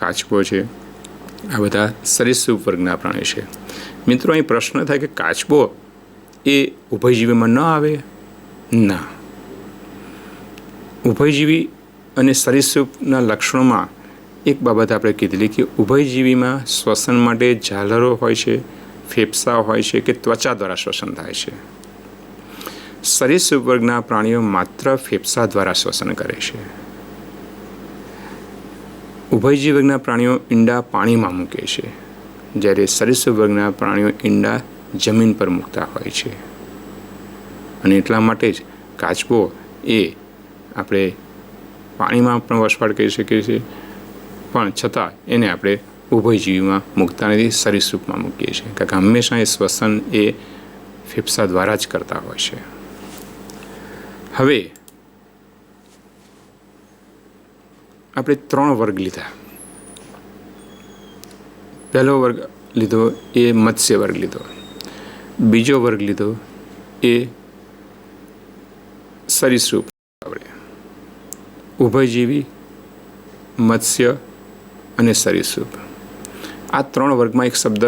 કાચબો છે, આ બધા સરીસૃપ વર્ગના પ્રાણીઓ છે. મિત્રો અહીં પ્રશ્ન થાય કે કાચબો એ ઉભયજીવીમાં ન આવે? ના. ઉભયજીવી અને સરીસૃપના લક્ષણોમાં એક બાબત આપણે કીધેલી કે ઉભયજીવીમાં શ્વસન માટે ઝાલરો હોય છે, ફેફસા હોય છે કે ત્વચા દ્વારા શ્વસન થાય છે. સરીસૃપ વર્ગના પ્રાણીઓ માત્ર ફેફસા દ્વારા શ્વસન કરે છે. ઉભયજીવી વર્ગના પ્રાણીઓ ઈંડા પાણીમાં મૂકે છે, જ્યારે સરીસૃપ વર્ગના પ્રાણીઓ ઈંડા જમીન પર મૂકતા હોય છે. અને એટલા માટે જ કાચબો એ આપણે પાણીમાં પણ વસવાટ કરી શકીએ છીએ, પણ છતાં એને આપણે ઉભયજીવીમાં મૂકતા નથી, સરીસૃપમાં મૂકીએ છીએ, કારણ કે હંમેશા એ શ્વસન એ ફેફસા દ્વારા જ કરતા હોય છે. હવે આપણે 3 વર્ગ લીધા. પહેલો વર્ગ લીધો એ મત્સ્ય વર્ગ લીધો, બીજો વર્ગ લીધો એ સરીસૃપ, ઉભયજીવી, મત્સ્ય અને સરીસૃપ. આ 3 વર્ગમાં એક શબ્દ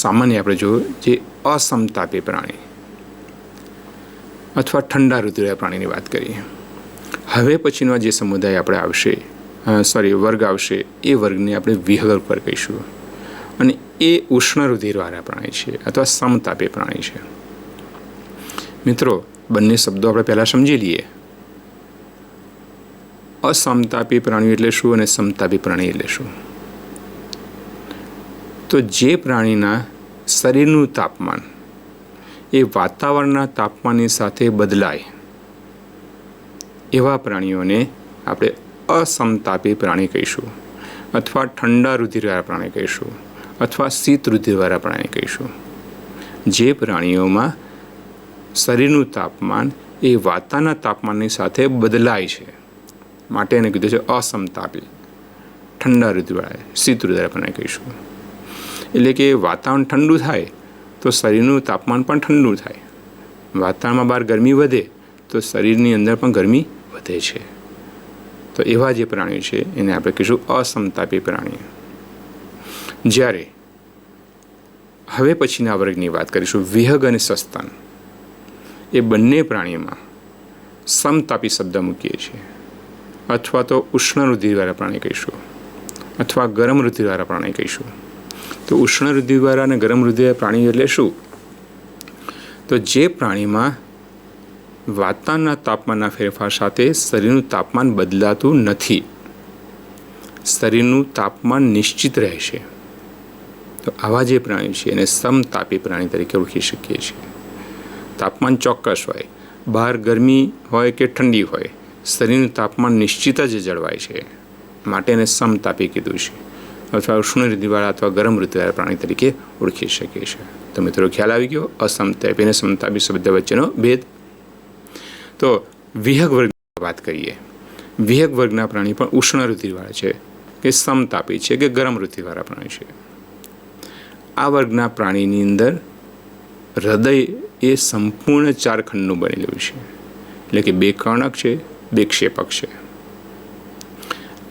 સામાન્ય આપણે જોયું જે અસમતાપી પ્રાણી અથવા ઠંડા રુધિર પ્રાણીની વાત કરીએ. હવે પછીનો જે સમુદાય આપણે આવશે વર્ગ આવશે એ વર્ગને આપણે વિહગ પર કહીશું, અને એ ઉષ્ણ રુધિરવાળા પ્રાણી છે અથવા સમતાપી પ્રાણી છે. મિત્રો બંને શબ્દો આપણે પહેલાં સમજી લઈએ. અસમતાપી પ્રાણીઓ એટલે શું અને સમતાપી પ્રાણી એટલે શું? તો જે પ્રાણીના શરીરનું તાપમાન એ વાતાવરણના તાપમાનની સાથે બદલાય એવા પ્રાણીઓને આપણે અસમતાપી પ્રાણી કહીશું, અથવા ઠંડા રુધિરવાળા પ્રાણી કહીશું, અથવા શીત રુધિરવાળા પ્રાણી કહીશું. જે પ્રાણીઓમાં શરીરનું તાપમાન એ વાતાવરણના તાપમાનની સાથે બદલાય છે માટે એને કીધું છે અસમતાપી, ઠંડા રુધિરવાળા, શીત રુધિરવાળા પ્રાણી કહીશું. એટલે કે વાતાવરણ ઠંડુ થાય તો શરીરનું તાપમાન પણ ઠંડુ થાય, વાતાવરણમાં બહાર ગરમી વધે તો શરીરની અંદર પણ ગરમી વધે છે. તો એવા જે પ્રાણીઓ છે એને આપણે કહીશું અસમતાપી પ્રાણી. જ્યારે હવે પછીના વર્ગની વાત કરીશું વિહગ અને સસ્તન. એ બંને પ્રાણીઓમાં સમતાપી શબ્દ મૂકીએ છીએ, અથવા તો ઉષ્ણ રુધિરવાળા પ્રાણી કહીશું, અથવા ગરમ રુધિરવાળા પ્રાણી કહીશું. તો ઉષ્ણ રુધિરવાળા અને ગરમ રુધિરવાળા પ્રાણીઓ એટલે શું? તો જે પ્રાણીમાં વાતાવરણના તાપમાનના ફેરફાર સાથે શરીરનું તાપમાન બદલાતું નથી, શરીરનું તાપમાન નિશ્ચિત રહેશે, તો આવા જે પ્રાણીઓ છે એને સમતાપી પ્રાણી તરીકે ઓળખી શકીએ છીએ. તાપમાન ચોક્કસ હોય, બહાર ગરમી હોય કે ઠંડી હોય, શરીરનું તાપમાન નિશ્ચિત જ જળવાય છે, માટે એને સમતાપી કીધું છે, અથવા ઉષ્ણ ઋતુવાળા અથવા ગરમ ઋતુવાળા પ્રાણી તરીકે ઓળખી શકીએ છીએ. તો મિત્રો ખ્યાલ આવી ગયો અસમતાપી અને સમતાપી શબ્દ વચ્ચેનો ભેદ. તો વિહગ વર્ગની વાત કરીએ. વિહગ વર્ગના પ્રાણી પણ ઉષ્ણ ઋતુવાળા છે કે સમતાપી છે કે ગરમ ઋતુવાળા પ્રાણી છે. આ વર્ગના પ્રાણીની અંદર હૃદય એ સંપૂર્ણ 4 ખંડનું બનેલું છે, એટલે કે 2 કર્ણક છે, 2 ક્ષેપક છે.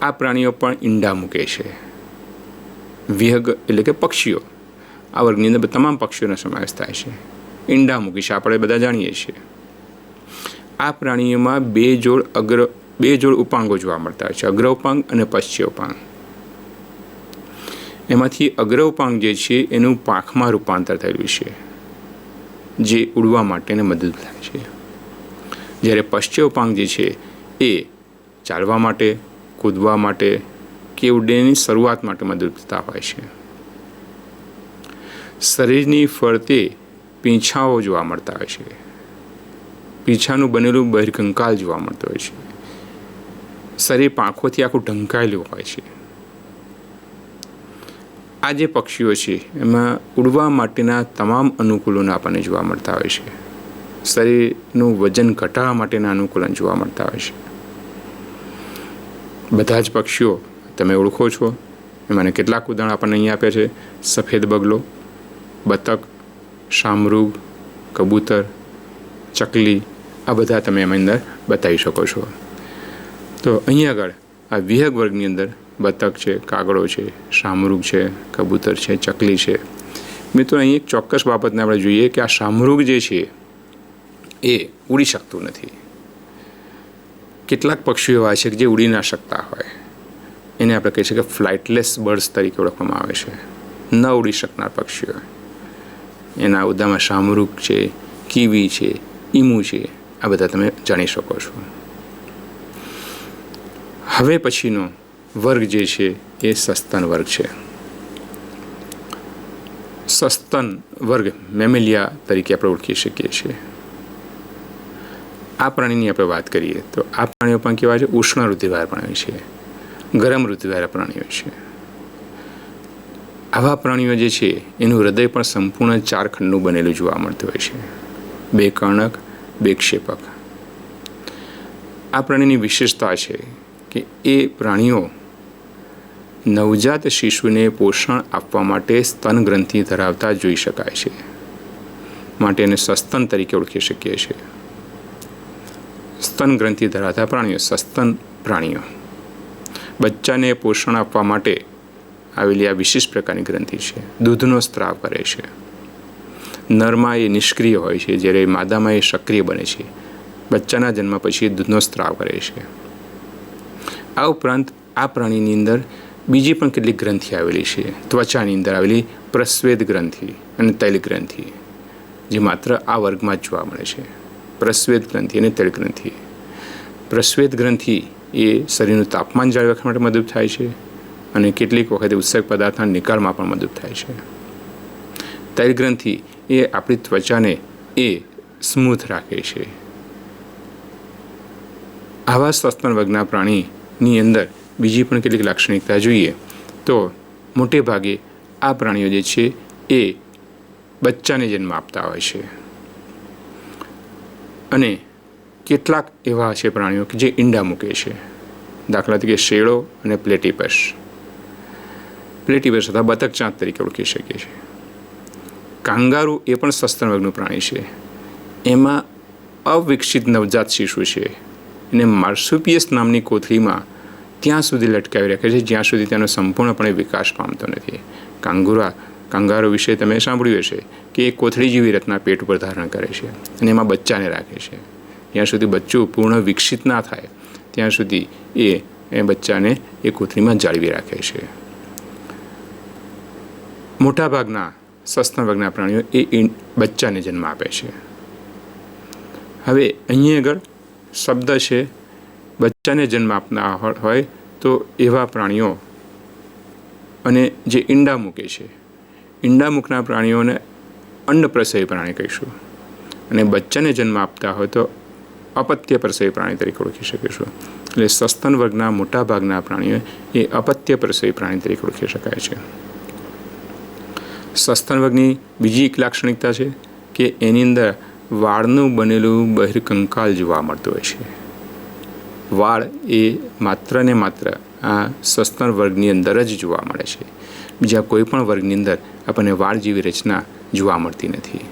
આ પ્રાણીઓ પણ ઈંડા મૂકે છે. વિહગ એટલે કે પક્ષીઓ, આ વર્ગની અંદર તમામ પક્ષીઓનો સમાવેશ થાય છે. ઈંડા મૂકી છે, આપણે બધા જાણીએ છીએ. આ પ્રાણીઓમાં 2 જોડ ઉપાંગો જોવા મળતા હોય છે, અગ્ર ઉપાંગ અને પશ્ચિમ ઉપાંગ. એમાંથી અગ્ર ઉપાંગ જે છે એનું પાંખમાં રૂપાંતર થયેલું છે, જે ઉડવા માટેને મદદ થાય છે, જ્યારે પશ્ચિમ ઉપાંગ જે છે એ ચાલવા માટે, કૂદવા માટે કે ઉડ્ડયનની શરૂઆત માટે મદદ થતા હોય છે. શરીરની ફરતે પીંછાઓ જોવા મળતા હોય છે. પીંછાનું બનેલું બહિર્કંકાલ જોવા મળતું હોય છે. શરીર પાંખોથી આખું ઢંકાયેલું હોય છે. આ જે પક્ષીઓ છે એમાં ઉડવા માટેના તમામ અનુકૂલનો આપણને જોવા મળતા હોય છે. શરીરનું વજન ઘટાડવા માટેના અનુકૂલન જોવા મળતા હોય છે. બધા જ પક્ષીઓ તમે ઓળખો છો. એમાંને કેટલાક ઉદાહરણ આપણને અહીં આપ્યા છે. સફેદ બગલો, બતક, શામરૂગ, કબૂતર, ચકલી, આ બધા તમે એમાં અંદર બતાવી શકો છો. તો અહીં આગળ આ વિહગ વર્ગની અંદર બતક છે, કાગડો છે, શામરૂગ છે, કબૂતર છે, ચકલી છે. મિત્રો અહીં એક ચોક્કસ બાબતને આપણે જોઈએ કે આ શામરૂગ જે છે એ ઉડી શકતું નથી. કેટલાક પક્ષીઓ એવા છે કે જે ઉડી ના શકતા હોય, એને આપણે કહીએ છીએ કે ફ્લાઇટલેસ બર્ડ્સ તરીકે ઓળખવામાં આવે છે, ન ઉડી શકનાર પક્ષીઓ. એના ઉદાહરણમાં શામરૂગ છે, કીવી છે, ઈમુ છે, આ બધા તમે જાણી શકો છો. હવે પછીનો વર્ગ જે છે એ સસ્તન વર્ગ છે. સસ્તન વર્ગ મેમેલિયા તરીકે આપણે ઓળખી શકીએ છીએ. આ પ્રાણીની આપણે વાત કરીએ તો આ પ્રાણીઓ પણ કેવા છે? ઉષ્ણ ઋતુવાળા પ્રાણીઓ છે, ગરમ ઋતુવાળા પ્રાણીઓ છે. આવા પ્રાણીઓ જે છે એનું હૃદય પણ સંપૂર્ણ 4 ખંડનું બનેલું જોવા મળતું હોય છે, 2 કર્ણક, 2 ક્ષેપક. આ પ્રાણીની વિશેષતા છે કે એ પ્રાણીઓ નવજાત શિશુને પોષણ આપવા માટે સ્તન ગ્રંથિ ધરાવતા જોઈ શકાય છે, માટે એને સસ્તન તરીકે ઓળખી શકીએ છીએ. સ્તન ગ્રંથિ ધરાવતા પ્રાણીઓ સસ્તન પ્રાણીઓ. બચ્ચાને પોષણ આપવા માટે આવેલી આ વિશિષ્ટ પ્રકારની ગ્રંથિ છે. દૂધનો સ્ત્રાવ કરે છે. નરમાં એ નિષ્ક્રિય હોય છે, જ્યારે માદામાં એ સક્રિય બને છે. બચ્ચાના જન્મ પછી દૂધનો સ્ત્રાવ કરે છે. આ ઉપરાંત આ પ્રાણીની અંદર બીજી પણ કેટલીક ગ્રંથિ આવેલી છે. ત્વચાની અંદર આવેલી પ્રસ્વેદ ગ્રંથિ અને તૈલ ગ્રંથિ, જે માત્ર આ વર્ગમાં જ જોવા મળે છે. પ્રસ્વેદ ગ્રંથિ અને તૈલ ગ્રંથિ. પ્રસ્વેદ ગ્રંથિ એ શરીરનું તાપમાન જાળવી રાખવા માટે મદદ થાય છે અને કેટલીક વખતે ઉત્સેચક પદાર્થના નિકાલમાં પણ મદદ થાય છે. તૈલ ગ્રંથિ એ આપણી ત્વચાને એ સ્મૂથ રાખે છે. આવા સસ્તન વર્ગના પ્રાણીની અંદર બીજી પણ કેટલીક લાક્ષણિકતા જોઈએ તો મોટે ભાગે આ પ્રાણીઓ જે છે એ બચ્ચાને જન્મ આપતા હોય છે. અને કેટલાક એવા છે પ્રાણીઓ કે જે ઈંડા મૂકે છે. દાખલા તરીકે શેળો અને પ્લેટીપસ. પ્લેટીપસ અથવા બતક ચાંદ તરીકે ઓળખી શકીએ છીએ. કાંગારૂ એ પણ સસ્તન વર્ગનું પ્રાણી છે. એમાં અવિકસિત નવજાત શિશુ છે એને માર્સુપિયસ નામની કોથળીમાં ત્યાં સુધી લટકાવી રાખે છે જ્યાં સુધી તેનો સંપૂર્ણપણે વિકાસ પામતો નથી. કાંગારૂ વિશે તમે સાંભળ્યું હશે કે એ કોથળી જેવી રચના પેટ ઉપર ધારણ કરે છે અને એમાં બચ્ચાને રાખે છે. જ્યાં સુધી બચ્ચું પૂર્ણ વિકસિત ના થાય ત્યાં સુધી એ બચ્ચાને એ કોથળીમાં જાળવી રાખે છે. મોટાભાગના સસ્તન વર્ગના પ્રાણીઓ એ બચ્ચાને જન્મ આપે છે. હવે અહીં આગળ શબ્દ છે બચ્ચાને જન્મ આપનાર હોય તો એવા પ્રાણીઓ અને જે ઈંડા મૂકે છે, ઈંડા મૂકનાર પ્રાણીઓને અંડપ્રસવી પ્રાણી કહીશું, અને બચ્ચાને જન્મ આપતા હોય તો અપત્ય પ્રસવી પ્રાણી તરીકે ઓળખી શકીશું. એટલે સસ્તન વર્ગના મોટાભાગના પ્રાણીઓ એ અપત્ય પ્રસવી પ્રાણી તરીકે ઓળખી શકાય છે. સસ્તન વર્ગની બીજી એક લાક્ષણિકતા છે કે એની અંદર વાળનું બનેલું બહિર્કંકાલ જોવા મળતું હોય છે. વાળ એ માત્ર ને માત્ર આ સસ્તન વર્ગની અંદર જ જોવા મળે છે. બીજા કોઈ પણ વર્ગની અંદર આપણને વાળ જેવી રચના જોવા મળતી નથી.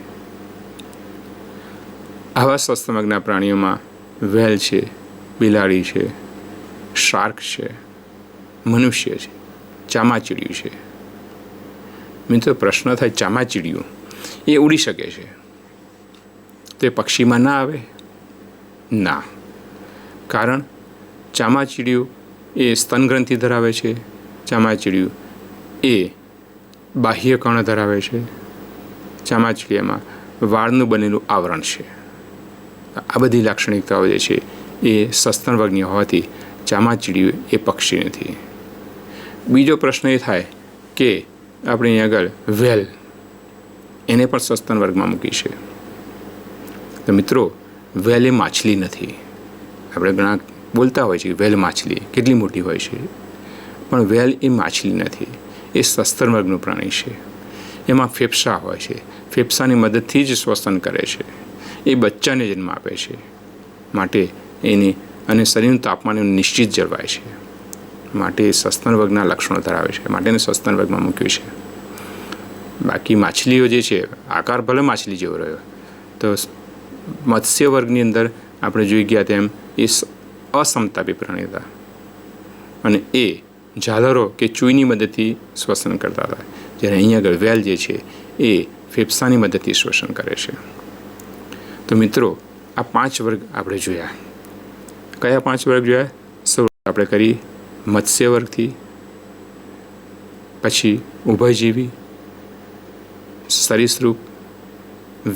આવા સસ્તન વર્ગના પ્રાણીઓમાં વ્હેલ છે, બિલાડી છે, શાર્ક છે, મનુષ્ય છે, ચામાચીડિયું છે. મિત્રો પ્રશ્ન થાય, ચામાચીડિયું એ ઉડી શકે છે તો એ પક્ષીમાં ના આવે? ના, કારણ ચામાચીડિયું એ સ્તનગ્રંથિ ધરાવે છે. ચામાચીડિયું એ બાહ્ય કણ ધરાવે છે. ચામાચીડિયામાં વાળનું બનેલું આવરણ છે. આ બધી લાક્ષણિકતાઓ જે છે એ સસ્તન વર્ગની હોવાથી ચામાચીડિયું એ પક્ષી નથી. બીજો પ્રશ્ન એ થાય કે આપણે અહીં આગળ વ્હેલ એને પણ સસ્તન વર્ગમાં મૂકી છે. તો મિત્રો વ્હેલ એ માછલી નથી. આપણે ઘણા બોલતા હોય છે કે વ્હેલ માછલી કેટલી મોટી હોય છે, પણ વ્હેલ એ માછલી નથી. એ સસ્તન વર્ગનું પ્રાણી છે. એમાં ફેફસા હોય છે. ફેફસાની મદદથી જ શ્વસન કરે છે. એ બચ્ચાને જન્મ આપે છે, માટે એની અને શરીરનું તાપમાન નિશ્ચિત જળવાય છે, માટે સસ્તન વર્ગના લક્ષણો ધરાવે છે, માટે એને સસ્તન વર્ગમાં મૂક્યું છે. બાકી માછલીઓ જે છે આકાર ભલે માછલી જેવો રહ્યો, તો મત્સ્ય વર્ગની અંદર આપણે જોઈ ગયા તેમ એ અસમતાપી પ્રાણી હતા અને એ ઝાલરો કે ચૂઈની મદદથી શ્વસન કરતા હતા, જ્યારે અહીંયા આગળ વ્હેલ જે છે એ ફેફસાની મદદથી શ્વસન કરે છે. તો મિત્રો આ 5 વર્ગ આપણે જોયા. કયા 5 વર્ગ જોયા? શરૂઆત આપણે કરી મત્સ્ય વર્ગથી, પછી ઉભયજીવી, સરીસૃપ,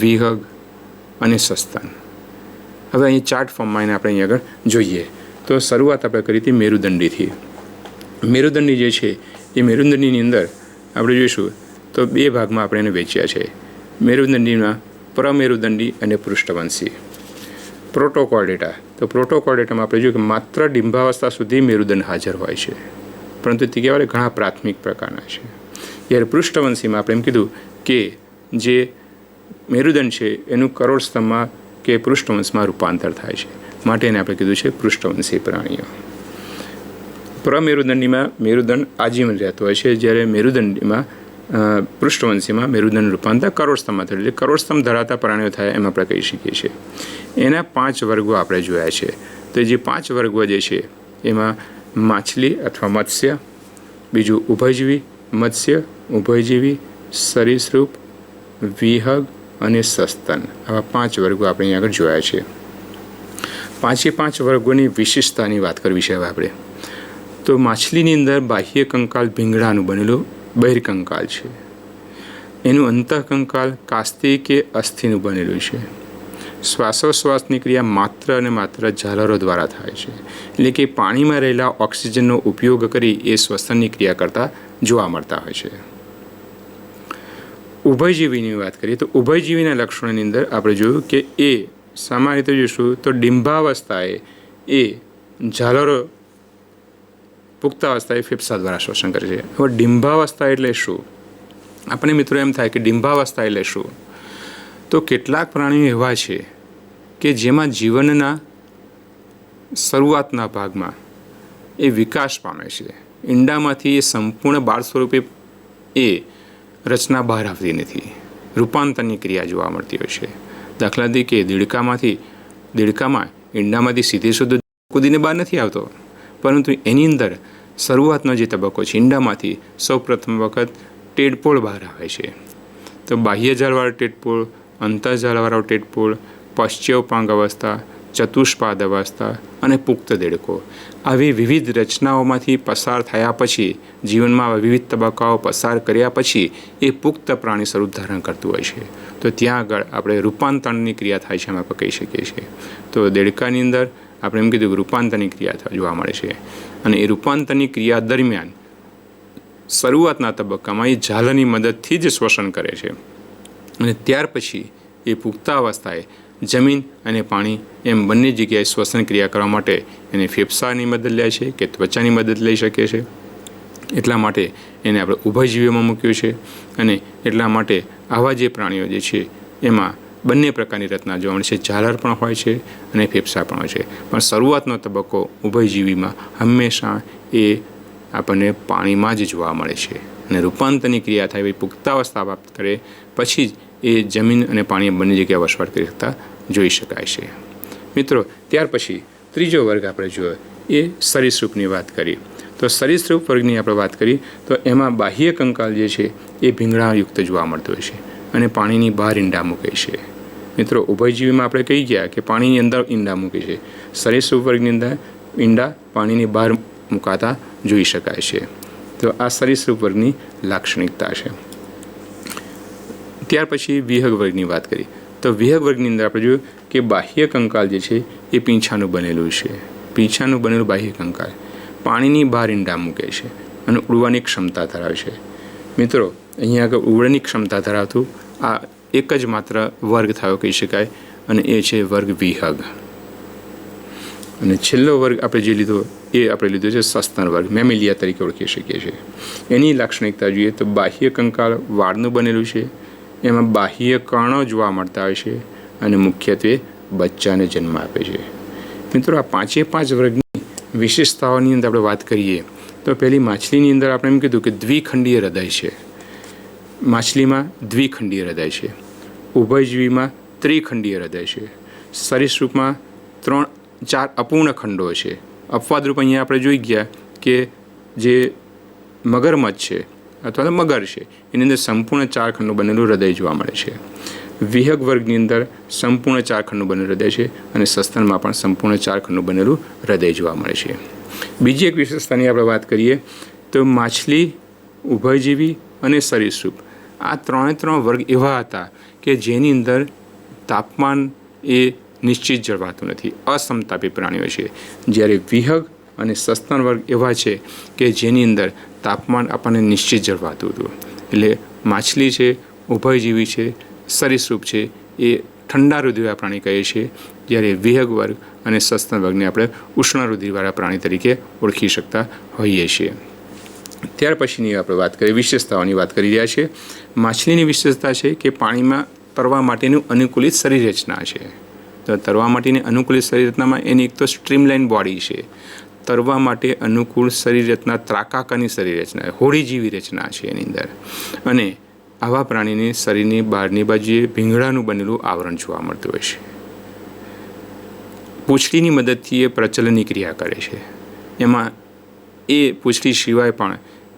વિહગ અને સસ્તન. હવે અહીં ચાર્ટ ફોર્મમાં એને આપણે અહીં આગળ જોઈએ તો શરૂઆત આપણે કરી હતી મેરુદંડીથી. મેરુદંડી જે છે એ મેરુદંડીની અંદર આપણે જોઈશું તો 2 ભાગમાં આપણે એને વેચ્યા છે. મેરુદંડીમાં પ્રમેરુદંડી અને પૃષ્ઠવંશી. પ્રોટોકોર્ડેટા, તો પ્રોટોકોર્ડેટામાં આપણે જોયું કે માત્ર ડિંભાવસ્થા સુધી મેરુદંડ હાજર હોય છે, પરંતુ તે કહેવાય ઘણા પ્રાથમિક પ્રકારના છે. જ્યારે પૃષ્ઠવંશીમાં આપણે એમ કીધું કે જે મેરુદંડ છે એનું કરોડ સ્તંભમાં કે પૃષ્ઠવંશમાં રૂપાંતર થાય છે, માટે એને આપણે કીધું છે પૃષ્ઠવંશી પ્રાણીઓ. પ્રમેરુદંડીમાં મેરુદંડ આજીવન રહેતો હોય છે, જ્યારે મેરુદંડીમાં પૃષ્ઠવંશીમાં મેરુદંડ રૂપાંતર કરોડ સ્તંભમાં થયું, એટલે કરોડ સ્તંભ ધરાવતા પ્રાણીઓ થાય એમ આપણે કહી શકીએ છીએ. એના 5 વર્ગો આપણે જોયા છે. તો જે 5 વર્ગો જે છે એમાં માછલી અથવા મત્સ્ય, બીજું ઉભયજીવી મત્સ્ય, ઉભયજીવી, સરીસૃપ, વિહગ અને સસ્તન, આવા 5 વર્ગો આપણે અહીં આગળ જોયા છે. 5 વર્ગોની વિશેષતાની વાત કરવી છે હવે આપણે. તો માછલીની અંદર બાહ્ય કંકાલ ભીંગડાનું બનેલું બહિર્કંકાલ છે. એનું અંતઃકંકાલ કાસ્તી કે અસ્થિનું બનેલું છે. શ્વાસોશ્વાસની ક્રિયા માત્ર અને માત્ર ઝાલરો દ્વારા થાય છે, એટલે કે પાણીમાં રહેલા ઓક્સિજનનો ઉપયોગ કરી એ શ્વસનની ક્રિયા કરતા જોવા મળતા હોય છે. ઉભયજીવીની વાત કરીએ તો ઉભયજીવીના લક્ષણોની અંદર આપણે જોયું કે એ સામાન્ય રીતે જોઈશું તો ડિંભાવસ્થાએ એ ઝાલરો, પુખ્તાવસ્થાએ ફેફસા દ્વારા શ્વસન કરે છે. હવે ડિંભાવસ્થા એટલે શું? આપણે મિત્રો એમ થાય કે ડિંભાવસ્થા એટલે શું? તો કેટલાક પ્રાણીઓ એવા છે કે જેમાં જીવનના શરૂઆતના ભાગમાં એ વિકાસ પામે છે. ઈંડામાંથી એ સંપૂર્ણ બાળ સ્વરૂપે એ રચના બહાર આવતી નથી, રૂપાંતરની ક્રિયા જોવા મળતી હોય છે. દાખલા તરીકે દેડકામાં ઈંડામાંથી સીધે સીધો કૂદીને બહાર નથી આવતો, પરંતુ એની અંદર શરૂઆતનો જે તબક્કો છે ઈંડામાંથી સૌ પ્રથમ વખત ટેડપોળ બહાર આવે છે. તો બાહ્ય જાળવાળો ટેડપોળ, અંતઃજાળવાળો ટેડપોળ, પશ્ચોપાંગ અવસ્થા, ચતુષ્પાદ અવસ્થા અને પુખ્ત દેડકો, આવી વિવિધ રચનાઓમાંથી પસાર થયા પછી, જીવનમાં વિવિધ તબક્કાઓ પસાર કર્યા પછી એ પુખ્ત પ્રાણી સ્વરૂપ ધારણ કરતું હોય છે. તો ત્યાં આગળ આપણે રૂપાંતરણની ક્રિયા થાય છે એમ આપણે કહી શકીએ છીએ. તો દેડકાની અંદર આપણે એમ કીધું કે રૂપાંતરની ક્રિયા જોવા મળે છે, અને એ રૂપાંતરની ક્રિયા દરમિયાન શરૂઆતના તબક્કામાં એ ઝાલરની મદદથી જ શ્વસન કરે છે, અને ત્યાર પછી એ પુખ્તાવસ્થાએ જમીન અને પાણી એમ બંને જગ્યાએ શ્વસન ક્રિયા કરવા માટે એને ફેફસાની મદદ લે છે કે ત્વચાની મદદ લઈ શકે છે. એટલા માટે એને આપણે ઉભયજીવીઓમાં મૂક્યું છે, અને એટલા માટે આવા જે પ્રાણીઓ જે છે એમાં બંને પ્રકારની રચના જોવા મળે છે. ઝાલર પણ હોય છે અને ફેફસા પણ હોય છે, પણ શરૂઆતનો તબક્કો ઉભયજીવીમાં હંમેશા એ આપણને પાણીમાં જ જોવા મળે છે, અને રૂપાંતરની ક્રિયા થાય એ પુખ્તાવસ્થા પ્રાપ્ત કરે પછી જ એ જમીન અને પાણી બંને જગ્યાએ વસવાટ કરી શકતા જોઈ શકાય છે. મિત્રો, ત્યાર પછી ત્રીજો વર્ગ આપણે જોયો એ સરીસૃપની વાત કરી. તો સરીસૃપ વર્ગની આપણે વાત કરી તો એમાં બાહ્ય કંકાલ જે છે એ ભીંગડાયુક્ત જોવા મળતો હોય છે, અને પાણીની બહાર ઈંડા મૂકે છે. મિત્રો, ઉભયજીવીમાં આપણે કહી ગયા કે પાણીની અંદર ઈંડા મૂકે છે. સરીસૃપ વર્ગની અંદર ઈંડા પાણીની બહાર મુકાતા જોઈ શકાય છે. તો આ સરીસૃપ વર્ગની લાક્ષણિકતા છે. ત્યાર પછી વિહગ વર્ગની વાત કરી તો વિહગ વર્ગની અંદર આપણે જોયું કે બાહ્ય કંકાલ જે છે એ પીંછાનું બનેલું છે. પીંછાનું બનેલું બાહ્ય કંકાલ પાણીની બહાર ઈંડા મૂકે છે અને ઉડવાની ક્ષમતા ધરાવે છે. મિત્રો, અહીંયા આગળ ઉડવાની ક્ષમતા ધરાવતું આ એક જ માત્ર વર્ગ થયો કહી શકાય, અને એ છે વર્ગ વિહગ. અને છેલ્લો વર્ગ આપણે જે લીધો એ આપણે લીધો છે સસ્તન વર્ગ, મેમિલિયા તરીકે ઓળખી શકીએ છીએ. એની લાક્ષણિકતા જોઈએ તો બાહ્ય કંકાલ વાળનું બનેલું છે, એમાં બાહ્ય કર્ણો જોવા મળતા હોય છે, અને મુખ્યત્વે બચ્ચાને જન્મ આપે છે. મિત્રો, આ પાંચે પાંચ વર્ગની વિશેષતાઓની અંદર આપણે વાત કરીએ તો પહેલી માછલીની અંદર આપણે એમ કીધું કે દ્વિખંડીય હૃદય છે. માછલીમાં દ્વિખંડીય હૃદય છે. ઉભયજીવીમાં ત્રિખંડીય હૃદય છે. સરીસૃપમાં 3-4 અપૂર્ણ ખંડો છે. અપવાદરૂપ અહીંયા આપણે જોઈ ગયા કે જે મગરમચ્છ છે અથવા તો મગર છે એની અંદર સંપૂર્ણ 4 ખંડનું બનેલું હૃદય જોવા મળે છે. વિહગ વર્ગની અંદર સંપૂર્ણ 4 ખંડનું બનેલું હૃદય છે, અને સસ્તનમાં પણ સંપૂર્ણ 4 ખંડનું બનેલું હૃદય જોવા મળે છે. બીજી એક વિશેષતાની આપણે વાત કરીએ તો માછલી, ઉભયજીવી અને સરીસૃપ આ 3 વર્ગ એવા હતા કે જેની અંદર તાપમાન એ નિશ્ચિત જળવાતું નથી, અસમતાપી પ્રાણીઓ છે. જ્યારે વિહગ અને સસ્તન વર્ગ એવા છે કે જેની અંદર તાપમાન આપણને નિશ્ચિત જળવાતું હતું. એટલે માછલી છે, ઉભયજીવી છે, સરીસૃપ છે એ ઠંડા રુધિરવાળા પ્રાણી કહે છે, જ્યારે વિહગ વર્ગ અને સસ્તન વર્ગને આપણે ઉષ્ણ રુધિરવાળા પ્રાણી તરીકે ઓળખી શકતા હોઈએ છીએ. ત્યાર પછીની આપણે વાત કરીએ, વિશેષતાઓની વાત કરી રહ્યા છીએ. માછલીની વિશેષતા છે કે પાણીમાં તરવા માટેનું અનુકૂલિત શરીર રચના છે. તો તરવા માટેની અનુકૂલિત શરીર રચનામાં એની એક તો સ્ટ્રીમલાઇન બોડી છે. તરવા માટે અનુકૂળ શરીર રચના ત્રાકાકારની શરીર રચના, હોડી જેવી રચના છે એની અંદર. અને આવા પ્રાણીની શરીરની બહારની બાજુએ ભીંગડાનું બનેલું આવરણ જોવા મળતું હોય છે. પૂંછડીની મદદથી એ પ્રચલનની ક્રિયા કરે છે. એમાં એ પૂંછડી સિવાય પણ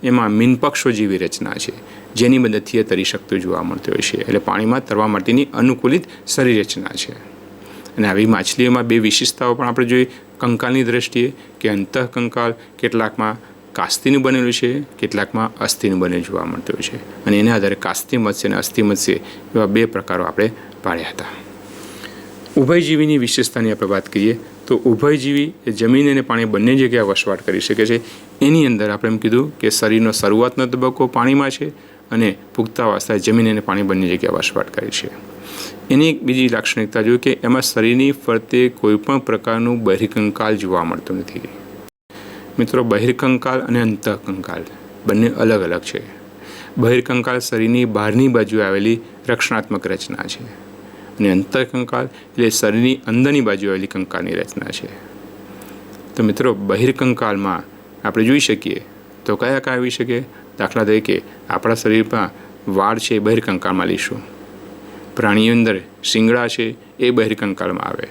એમાં મીનપક્ષો જેવી રચના છે જેની મદદથી એ તરી શકતું જોવા મળતું હોય છે. એટલે પાણીમાં તરવા માટેની અનુકૂલિત શરીર રચના છે. અને આવી માછલીઓમાં 2 વિશેષતાઓ પણ આપણે જોઈએ કંકાલની દ્રષ્ટિએ કે અંતઃકંકાલ કેટલાકમાં કાસ્તીનું બનેલું છે, કેટલાકમાં અસ્થિનું બનેલું જોવા મળતું હોય છે. અને એના આધારે કાસ્તી મત્સ્ય અને અસ્થિ મત્સ્ય એવા 2 પ્રકારો આપણે પાડ્યા હતા. ઉભયજીવીની વિશેષતાની આપણે વાત કરીએ તો ઉભયજીવી એ જમીન અને પાણી બંને જગ્યાએ વસવાટ કરી શકે છે. એની અંદર આપણે એમ કીધું કે શરીરનો શરૂઆતનો તબક્કો પાણીમાં છે, અને પુખ્તાવસ્થાએ જમીન અને પાણી બંને જગ્યાએ વસવાટ કરે છે. એની એક બીજી લાક્ષણિકતા જોઈએ કે એમાં શરીરની ફરતે કોઈપણ પ્રકારનું બહિર્કંકાલ જોવા મળતું નથી. મિત્રો, બહિર્કંકાલ અને અંતઃકંકાલ બંને અલગ અલગ છે. બહિર્કંકાલ શરીરની બહારની બાજુએ આવેલી રક્ષણાત્મક રચના છે, અને અંતઃકંકાલ એટલે શરીરની અંદરની બાજુ આવેલી કંકાલની રચના છે. તો મિત્રો, બહિર્કંકાલમાં આપણે જોઈ શકીએ તો કયા કયા આવી શકે? દાખલા તરીકે આપણા શરીરમાં વાળ છે એ બહિર્કંકાલમાં લઈશું. પ્રાણીઓ અંદર શિંગડા છે એ બહિર્કંકાલમાં આવે.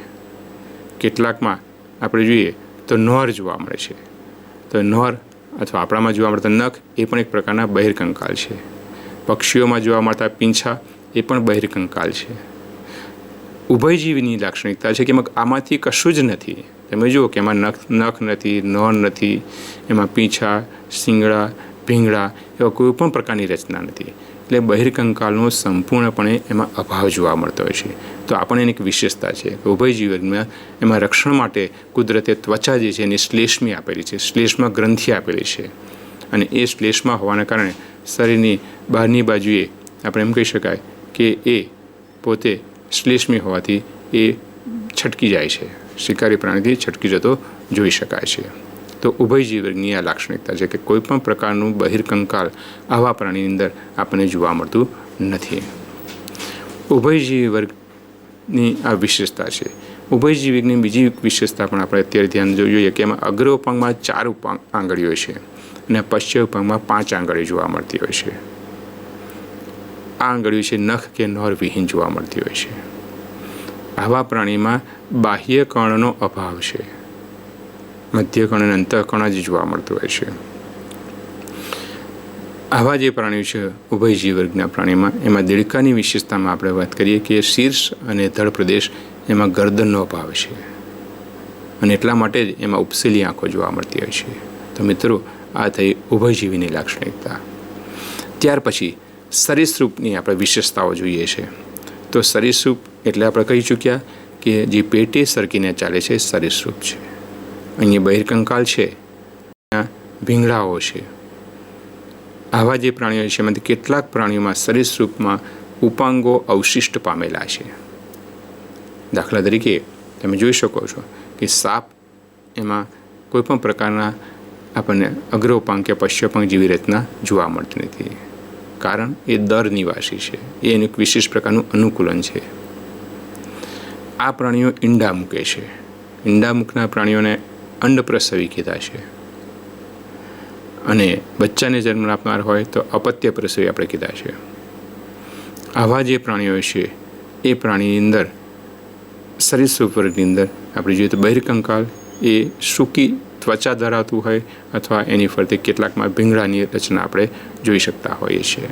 કેટલાકમાં આપણે જોઈએ તો નોર જોવા મળે છે. તો નોર અથવા આપણામાં જોવા મળતા નખ એ પણ એક પ્રકારના બહિર્કંકાલ છે. પક્ષીઓમાં જોવા મળતા પીંછા એ પણ બહિર્કંકાલ છે. ઉભયજીવીની લાક્ષણિકતા છે કે આમાંથી કશું જ નથી. તમે જુઓ કે એમાં નખ નથી, નોર નથી, એમાં પીંછા, શિંગડા, ભીંગડા એવા કોઈ પણ પ્રકારની રચના નથી. એટલે બહિર્કંકાલનો સંપૂર્ણપણે એમાં અભાવ જોવા મળતો હોય છે. તો આ પણ એની એક વિશેષતા છે કે ઉભયજીવી વર્ગમાં એમાં રક્ષણ માટે કુદરતે ત્વચા જે છે એની શ્લેષ્મી આપેલી છે, શ્લેષ્મા ગ્રંથિ આપેલી છે. અને એ શ્લેષ્મા હોવાના કારણે શરીરની બહારની બાજુએ આપણે એમ કહી શકાય કે એ પોતે શ્લેષ્મી હોવાથી એ છટકી જાય છે, શિકારી પ્રાણીથી છટકી જતો જોઈ શકાય છે. તો ઉભયજીવી વર્ગની આ લાક્ષણિકતા છે કે કોઈ પણ પ્રકારનું બહિર્કંકાલ આવા પ્રાણીની અંદર આપણને જોવા મળતું નથી. ઉભયજીવી વર્ગની આ વિશેષતા છે. ઉભયજીવી વર્ગની બીજી વિશેષતા પણ આપણે અત્યારે ધ્યાન જોઈએ કે એમાં અગ્ર ઉપાંગમાં 4 આંગળીઓ છે અને પશ્ચિમ ઉપાંગમાં 5 આંગળીઓ જોવા મળતી હોય છે. આ આંગળીઓ છે નખ કે નોર વિહીન જોવા મળતી હોય છે. આવા પ્રાણીમાં બાહ્ય કર્ણનો અભાવ છે, મધ્ય કર્ણ અને અંતઃકર્ણ જ જોવા મળતું હોય છે. આવા જે પ્રાણીઓ છે ઉભયજીવી વર્ગના પ્રાણીમાં એમાં દેડકાની વિશેષતામાં આપણે વાત કરીએ કે શીર્ષ અને ધડ પ્રદેશ એમાં ગરદનનો અભાવ છે અને એટલા માટે જ એમાં ઉપસેલી આંખો જોવા મળતી હોય છે. તો મિત્રો, આ થઈ ઉભયજીવીની લાક્ષણિકતા. ત્યાર પછી સરીસૃપની આપણે વિશેષતાઓ જોઈએ છે. તો સરીસૃપ એટલે આપણે કહી ચૂક્યા કે જે પેટે સરકીને ચાલે છે સરીસૃપ છે. અહીંયા બહિર્કંકાલ છે, ત્યાં ભીંગડાઓ છે. આવા જે પ્રાણીઓ છે એમાંથી કેટલાક પ્રાણીઓમાં સરીસૃપમાં ઉપાંગો અવશિષ્ટ પામેલા છે. દાખલા તરીકે તમે જોઈ શકો છો કે સાપ એમાં કોઈ પણ પ્રકારના આપણને અગ્રોપાંગ કે પશ્ચોપાંગ જેવી રચના જોવા મળતી નથી, કારણ એ દર નિવાસી છે. એ એનું એક વિશેષ પ્રકારનું અનુકૂલન છે. આ પ્રાણીઓ ઈંડા મૂકે છે. ઈંડા મૂકનાર પ્રાણીઓને અંડપ્રસવી કીધા છે અને બચ્ચાને જન્મ આપનાર હોય તો અપત્ય પ્રસવી આપણે કીધા છે. આવા જે પ્રાણીઓ છે એ પ્રાણીની અંદર સરીસૃપ વર્ગની અંદર આપણે જોઈએ તો બહિર્કંકાલ એ સૂકી ત્વચા ધરાવતું હોય અથવા એની ફરતે કેટલાકમાં ભીંગડાની રચના આપણે જોઈ શકતા હોઈએ છીએ.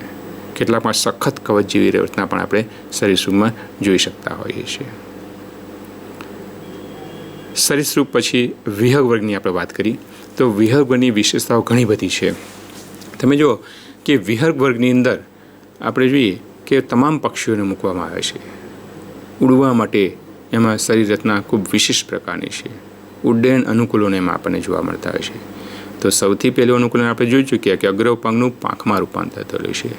કેટલાકમાં સખત કવચ જેવી રચના પણ આપણે સરીસૃપમાં જોઈ શકતા હોઈએ છીએ. સરીસૃપ પછી વિહંગ વર્ગની આપણે વાત કરી તો વિહંગ વર્ગની વિશેષતાઓ ઘણી બધી છે. તમે જુઓ કે વિહંગ વર્ગની અંદર આપણે જોઈએ કે તમામ પક્ષીઓને મૂકવામાં આવે છે. ઉડવા માટે એમાં શરીર રચના ખૂબ વિશિષ્ટ પ્રકારની છે. ઉડ્ડયન અનુકૂલોને એમાં આપણને જોવા મળતા હોય છે. તો સૌથી પહેલું અનુકૂલન આપણે જોઈ ચૂક્યા કે અગ્રઉપાંગનું પાંખમાં રૂપાંતર થયેલું છે.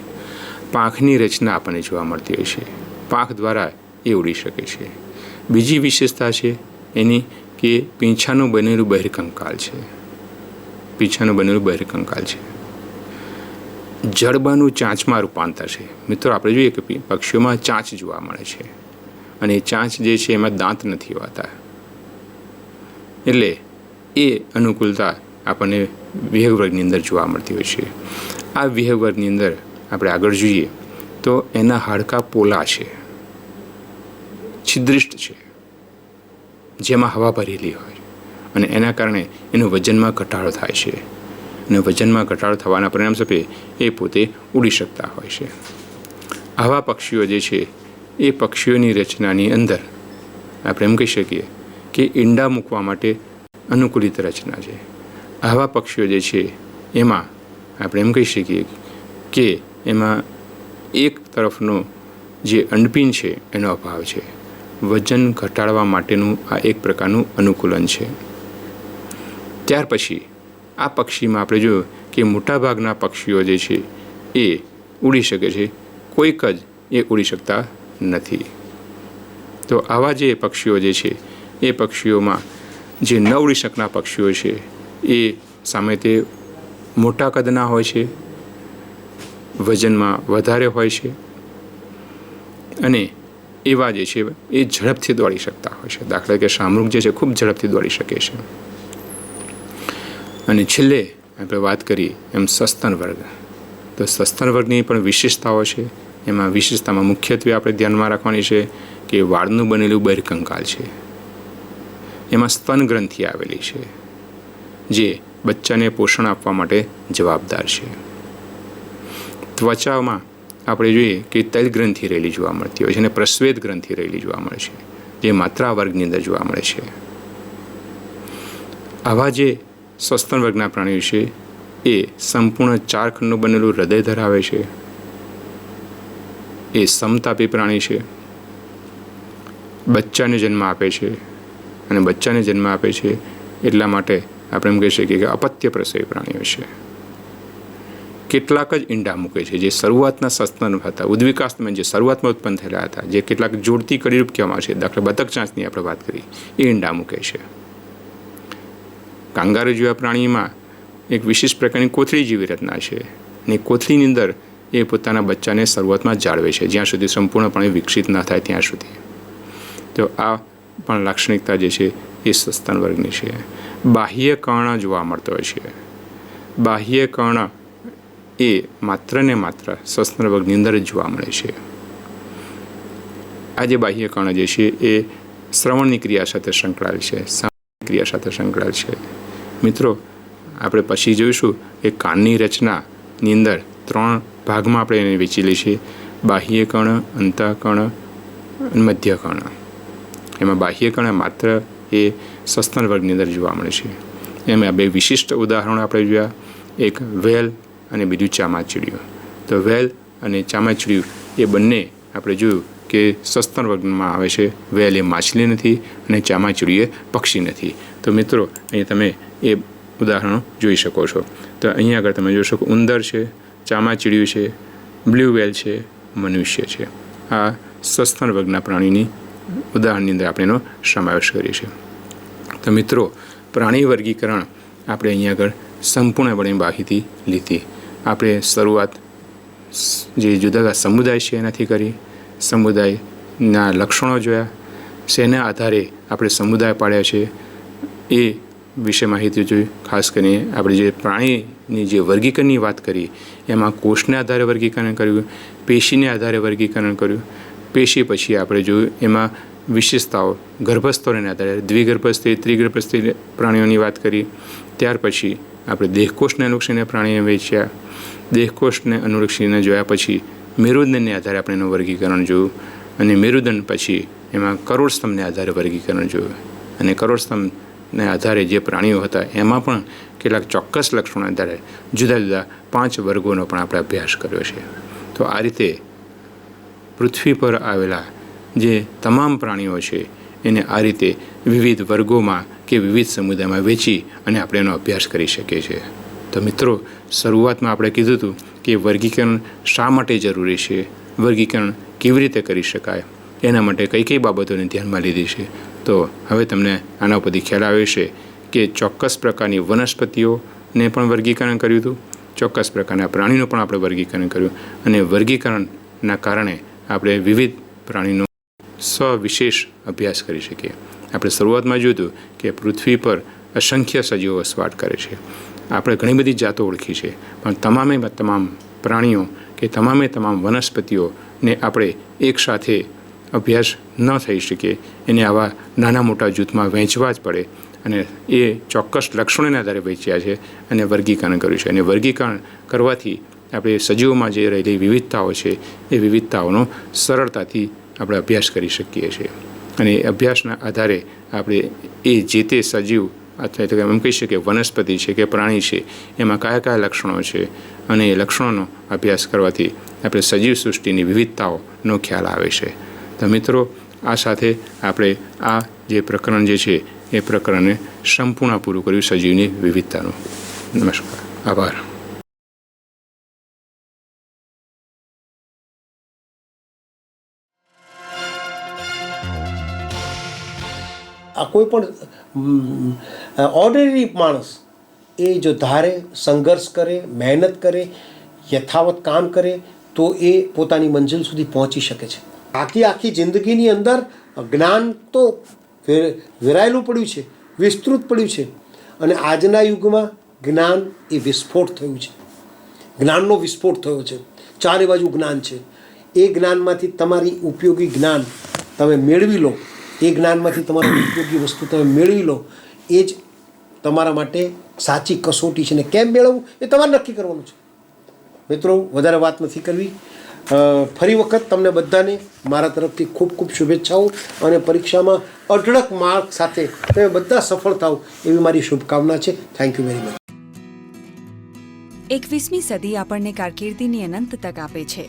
પાંખની રચના આપણને જોવા મળતી હોય છે. પાંખ દ્વારા એ ઉડી શકે છે. બીજી વિશેષતા છે એની કે પીંછાનું બનેલું બહિર્કંકાલ છે. પીંછાનું બનેલું બહિર્કંકાલ છે. જડબાનું ચાંચમાં રૂપાંતર છે. મિત્રો, આપણે જોઈએ કે પક્ષીઓમાં ચાંચ જોવા મળે છે અને એ ચાંચ જે છે એમાં દાંત નથી હોતા, એટલે એ અનુકૂળતા આપણને વિહંગ વર્ગની અંદર જોવા મળતી હોય છે. આ વિહંગ વર્ગની અંદર આપણે આગળ જોઈએ તો એના હાડકાં પોલા છે, છિદ્રિષ્ટ છે, જેમાં હવા ભરેલી હોય અને એના કારણે એનું વજનમાં ઘટાડો થાય છે અને વજનમાં ઘટાડો થવાના પરિણામ સ્વરૂપે એ પોતે ઉડી શકતા હોય છે. આવા પક્ષીઓ જે છે એ પક્ષીઓની રચનાની અંદર આપણે એમ કહી શકીએ કે ઈંડા મૂકવા માટે અનુકૂલિત રચના છે. આવા પક્ષીઓ જે છે એમાં આપણે એમ કહી શકીએ કે એમાં એક તરફનો જે અંડપીન છે એનો અભાવ છે. વજન ઘટાડવા માટેનું આ એક પ્રકારનું અનુકૂલન છે. ત્યાર પછી આ પક્ષીમાં આપણે જોયું કે મોટાભાગના પક્ષીઓ જે છે એ ઉડી શકે છે, કોઈક જ એ ઉડી શકતા નથી. તો આવા જે પક્ષીઓ જે છે એ પક્ષીઓમાં જે ન ઉડી શકનાર પક્ષીઓ છે એ સામે તે મોટા કદના હોય છે, વજનમાં વધારે હોય છે અને એવા જે છે એ ઝડપથી દોડી શકતા હોય છે. દાખલા કે શામૃગ જે છે ખૂબ ઝડપથી દોડી શકે છે. અને છેલ્લે આપણે વાત કરી એમ સસ્તન વર્ગ. તો સસ્તન વર્ગની પણ વિશેષતાઓ છે. એમાં વિશેષતામાં મુખ્યત્વે આપણે ધ્યાનમાં રાખવાની છે કે વાળનું બનેલું બહિર્કંકાલ છે. એમાં સ્તન ગ્રંથિ આવેલી છે જે બચ્ચાને પોષણ આપવા માટે જવાબદાર છે. ત્વચામાં આપણે જોઈએ કે તૈલ ગ્રંથિ રહેલી જોવા મળતી હોય છે અને પ્રસ્વેદ ગ્રંથિ રહેલી જોવા મળે છે, જે માત્રા વર્ગની અંદર જોવા મળે છે. આવા જે સસ્તન વર્ગના પ્રાણીઓ છે એ સંપૂર્ણ 4 ખંડનું બનેલું હૃદય ધરાવે છે. એ સમતાપી પ્રાણી છે, બચ્ચાને જન્મ આપે છે, અને બચ્ચાને જન્મ આપે છે એટલા માટે આપણે એમ કહી શકીએ કે અપત્ય પ્રસવી પ્રાણીઓ છે. કેટલાક જ ઈંડા મૂકે છે, જે શરૂઆતના સસ્તન હતા, ઉદ્વિકાસ્તમાં જે શરૂઆતમાં ઉત્પન્ન થયેલા હતા, જે કેટલાક જોડતી કડીરૂપ કહેવામાં છે, દાખલા બતક ચાંચની આપણે વાત કરી, એ ઈંડા મૂકે છે. કાંગારૂ જેવા પ્રાણીમાં એક વિશિષ્ટ પ્રકારની કોથળી જેવી રચના છે, અને કોથળીની અંદર એ પોતાના બચ્ચાને શરૂઆતમાં જાળવે છે, જ્યાં સુધી સંપૂર્ણપણે વિકસિત ન થાય ત્યાં સુધી. તો આ પણ લાક્ષણિકતા જે છે એ સસ્તન વર્ગની છે. બાહ્ય કર્ણ જોવા મળતો હોય છે. બાહ્ય કર્ણ એ માત્ર ને માત્ર સસ્તન વર્ગની અંદર જ જોવા મળે છે. આ જે બાહ્ય કર્ણ જે છે એ શ્રવણની ક્રિયા સાથે સંકળાયેલ છે, સાંભળવાની ક્રિયા સાથે સંકળાયેલ છે. મિત્રો, આપણે પછી જોઈશું કે કાનની રચનાની અંદર 3 ભાગમાં આપણે એને વહેંચેલી છે: બાહ્ય કર્ણ, અંતઃકર્ણ અને મધ્ય કર્ણ. એમાં બાહ્ય કર્ણ માત્ર એ સસ્તન વર્ગની અંદર જોવા મળે છે. એમાં 2 વિશિષ્ટ ઉદાહરણો આપણે જોયા, એક વેલ અને બીજું ચામાચીડિયું. તો વેલ અને ચામાચીડિયું એ બંને આપણે જોયું કે સસ્તન વર્ગમાં આવે છે. વેલ એ માછલી નથી અને ચામાચીડિયું એ પક્ષી નથી. તો મિત્રો, અહીં તમે એ ઉદાહરણો જોઈ શકો છો. તો અહીંયા આગળ તમે જોઈ શકો ઉંદર છે, ચામાચીડિયું છે, બ્લુ વેલ છે, મનુષ્ય છે. આ સસ્તન વર્ગના પ્રાણીની ઉદાહરણની અંદર આપણે એનો સમાવેશ કરીએ છીએ. તો મિત્રો, પ્રાણી વર્ગીકરણ આપણે અહીંયા આગળ સંપૂર્ણપણે માહિતી લીધી. આપણે શરૂઆત જે જુદા જુદા સમુદાય છે એનાથી કરી, સમુદાયના લક્ષણો જોયા, શેના આધારે આપણે સમુદાય પાડ્યા છે એ વિશે માહિતી જોઈ. ખાસ કરીને આપણે જે પ્રાણીની જે વર્ગીકરણની વાત કરી એમાં કોષને આધારે વર્ગીકરણ કર્યું, પેશીને આધારે વર્ગીકરણ કર્યું. પેશી પછી આપણે જોયું એમાં વિશેષતાઓ, ગર્ભસ્તરોને આધારે દ્વિગર્ભસ્થી, ત્રિગર્ભસ્થી પ્રાણીઓની વાત કરી. ત્યાર પછી આપણે દેહકોષને અનુલક્ષીને પ્રાણીને વેચ્યા. દેહકોષને અનુલક્ષીને જોયા પછી મેરુદંડને આધારે આપણે એનું વર્ગીકરણ જોયું, અને મેરુદંડ પછી એમાં કરોડસ્તંભને આધારે વર્ગીકરણ જોયું. અને કરોડસ્તંભને આધારે જે પ્રાણીઓ હતા એમાં પણ કેટલાક ચોક્કસ લક્ષણો આધારે જુદા જુદા 5 વર્ગોનો પણ આપણે અભ્યાસ કર્યો છે. તો આ રીતે પૃથ્વી પર આવેલા જે તમામ પ્રાણીઓ છે એને આ રીતે વિવિધ વર્ગોમાં કે વિવિધ સમુદાયમાં વેચી અને આપણે એનો અભ્યાસ કરી શકીએ છીએ. તો મિત્રો, શરૂઆતમાં આપણે કીધું હતું કે વર્ગીકરણ શા માટે જરૂરી છે, વર્ગીકરણ કેવી રીતે કરી શકાય, એના માટે કઈ કઈ બાબતોને ધ્યાનમાં લીધી છે. તો હવે તમને આના ઉપરથી ખ્યાલ આવે છે કે ચોક્કસ પ્રકારની વનસ્પતિઓને પણ વર્ગીકરણ કર્યું હતું, ચોક્કસ પ્રકારના પ્રાણીનું પણ આપણે વર્ગીકરણ કર્યું, અને વર્ગીકરણના કારણે આપણે વિવિધ પ્રાણીનો સવિશેષ અભ્યાસ કરી શકીએ. આપણે શરૂઆતમાં જોયું હતું કે પૃથ્વી પર અસંખ્ય સજીવો વસવાટ કરે છે. આપણે ઘણી બધી જાતો ઓળખી છે, પણ તમામે તમામ પ્રાણીઓ કે તમામે તમામ વનસ્પતિઓને આપણે એકસાથે અભ્યાસ ન થઈ શકે. એને આવા નાના મોટા જૂથમાં વહેંચવા જ પડે, અને એ ચોક્કસ લક્ષણોને આધારે વહેંચ્યા છે અને વર્ગીકરણ કર્યું છે. અને વર્ગીકરણ કરવાથી આપણે સજીવોમાં જે રહેલી વિવિધતાઓ છે એ વિવિધતાઓનો સરળતાથી આપણે અભ્યાસ કરી શકીએ છીએ. અને અભ્યાસના આધારે આપણે એ જે તે સજીવ અથવા તો એમ કહી શકીએ વનસ્પતિ છે કે પ્રાણી છે એમાં કયા કયા લક્ષણો છે, અને એ લક્ષણોનો અભ્યાસ કરવાથી આપણે સજીવ સૃષ્ટિની વિવિધતાઓનો ખ્યાલ આવે છે. તો મિત્રો, આ સાથે આપણે આ જે પ્રકરણ જે છે એ પ્રકરણને સંપૂર્ણ પૂરું કર્યું સજીવની વિવિધતાનું. નમસ્કાર, આભાર. આ કોઈ પણ ઓર્ડિનરી માણસ એ જો ધારે, સંઘર્ષ કરે, મહેનત કરે, યથાવત કામ કરે તો એ પોતાની મંજિલ સુધી પહોંચી શકે છે. આખી જિંદગીની અંદર જ્ઞાન તો વેરાયેલું પડ્યું છે, વિસ્તૃત પડ્યું છે, અને આજના યુગમાં જ્ઞાન એ વિસ્ફોટ થયું છે. જ્ઞાનનો વિસ્ફોટ થયો છે. ચારે બાજુ જ્ઞાન છે. એ જ્ઞાનમાંથી તમારી ઉપયોગી જ્ઞાન તમે મેળવી લો, એ જ્ઞાનમાંથી તમારી ઉપયોગી વસ્તુ તમે મેળવી લો, એ જ તમારા માટે સાચી કસોટી છે. ને કેમ મેળવવું એ તમારે નક્કી કરવાનું છે. મિત્રો, વધારે વાત નથી કરવી. ફરી વખત તમને બધાને મારા તરફથી ખૂબ ખૂબ શુભેચ્છાઓ, અને પરીક્ષામાં અઢળક માર્ક સાથે તમે બધા સફળ થાવ એવી મારી શુભકામના છે. Thank you very much. 21મી સદી આપણને કારકિર્દીની અનંત તક આપે છે.